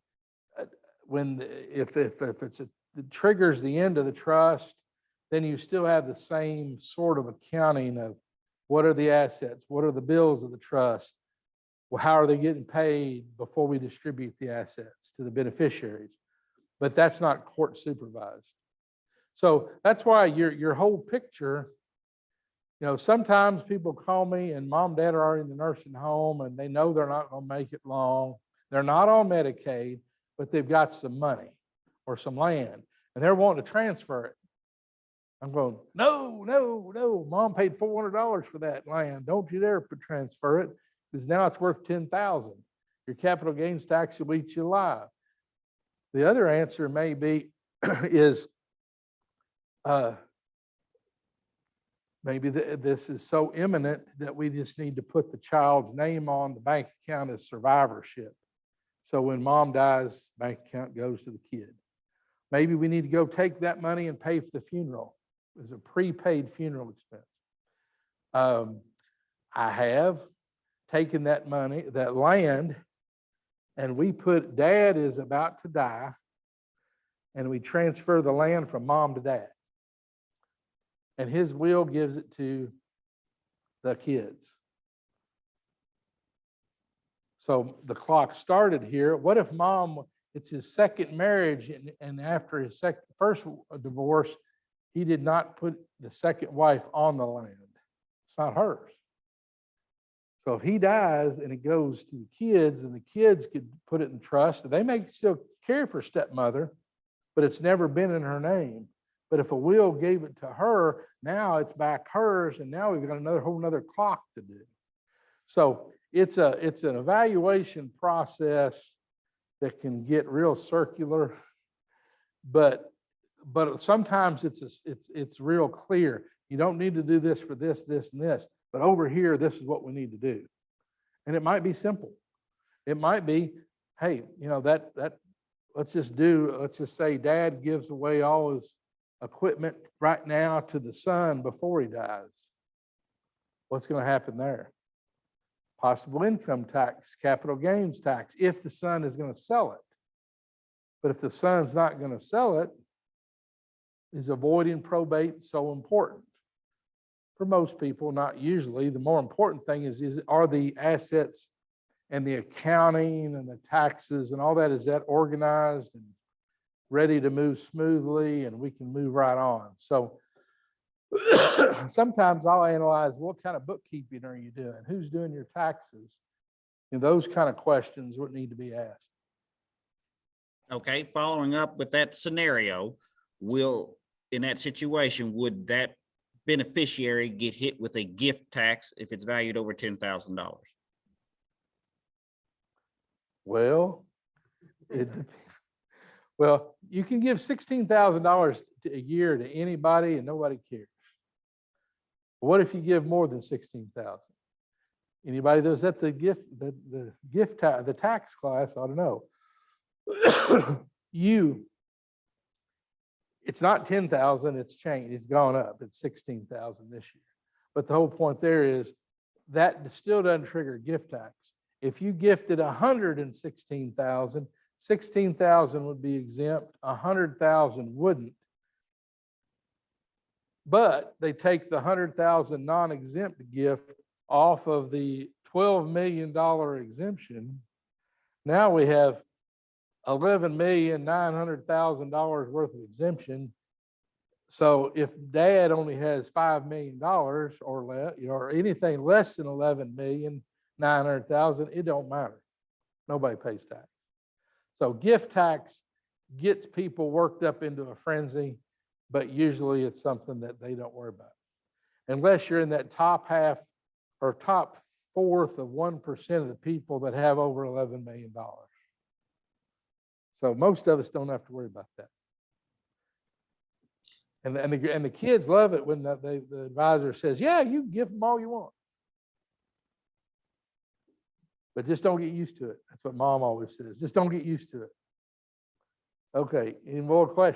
if it triggers the end of the trust, then you still have the same sort of accounting of what are the assets, what are the bills of the trust, well, how are they getting paid before we distribute the assets to the beneficiaries. But that's not court supervised. So that's why your whole picture, sometimes people call me and mom and dad are already in the nursing home and they know they're not going to make it long. They're not on Medicaid, but they've got some money or some land, and they're wanting to transfer it. I'm going, no, no, no. Mom paid $400 for that land. Don't you dare transfer it, because now it's worth $10,000. Your capital gains tax will eat you alive. The other answer may be is maybe this is so imminent that we just need to put the child's name on the bank account as survivorship. So when mom dies, bank account goes to the kid. Maybe we need to go take that money and pay for the funeral. It's a prepaid funeral expense. I have taken that money, that land, and we put, dad is about to die, and we transfer the land from mom to dad. And his will gives it to the kids. So the clock started here. What if mom, it's his second marriage, and after his first divorce, he did not put the second wife on the land. It's not hers. So if he dies and it goes to the kids, and the kids could put it in trust, and they may still care for stepmother, but it's never been in her name. But if a will gave it to her, now it's back hers, and now we've got another whole nother clock to do. So it's an evaluation process that can get real circular, but sometimes it's real clear. You don't need to do this for this, this, and this, but over here, this is what we need to do. And it might be simple. It might be, hey, you know, that let's just say dad gives away all his equipment right now to the son before he dies. What's going to happen there? Possible income tax, capital gains tax, if the son is going to sell it. But if the son's not going to sell it, is avoiding probate so important? For most people, not usually. The more important thing is are the assets and the accounting and the taxes and all that, is that organized and ready to move smoothly, and we can move right on? So sometimes I'll analyze, what kind of bookkeeping are you doing? Who's doing your taxes? And those kind of questions would need to be asked. Okay, following up with that scenario, in that situation, would that beneficiary get hit with a gift tax if it's valued over $10,000? Well, well, you can give $16,000 a year to anybody and nobody cares. What if you give more than $16,000? Anybody that's at the the tax class ought to know. It's not 10,000, it's changed, it's gone up, it's 16,000 this year. But the whole point there is that still doesn't trigger gift tax. If you gifted 116,000, 16,000 would be exempt, 100,000 wouldn't. But they take the 100,000 non-exempt gift off of the $12 million exemption. Now we have $11,900,000 worth of exemption. So if dad only has $5 million or less, or anything less than $11,900,000, it don't matter. Nobody pays tax. So gift tax gets people worked up into a frenzy, but usually it's something that they don't worry about. Unless you're in that top half or top fourth of 1% of the people that have over $11 million. So most of us don't have to worry about that. And the kids love it when the advisor says, yeah, you can give them all you want. But just don't get used to it. That's what mom always says. Just don't get used to it. Okay, any more questions?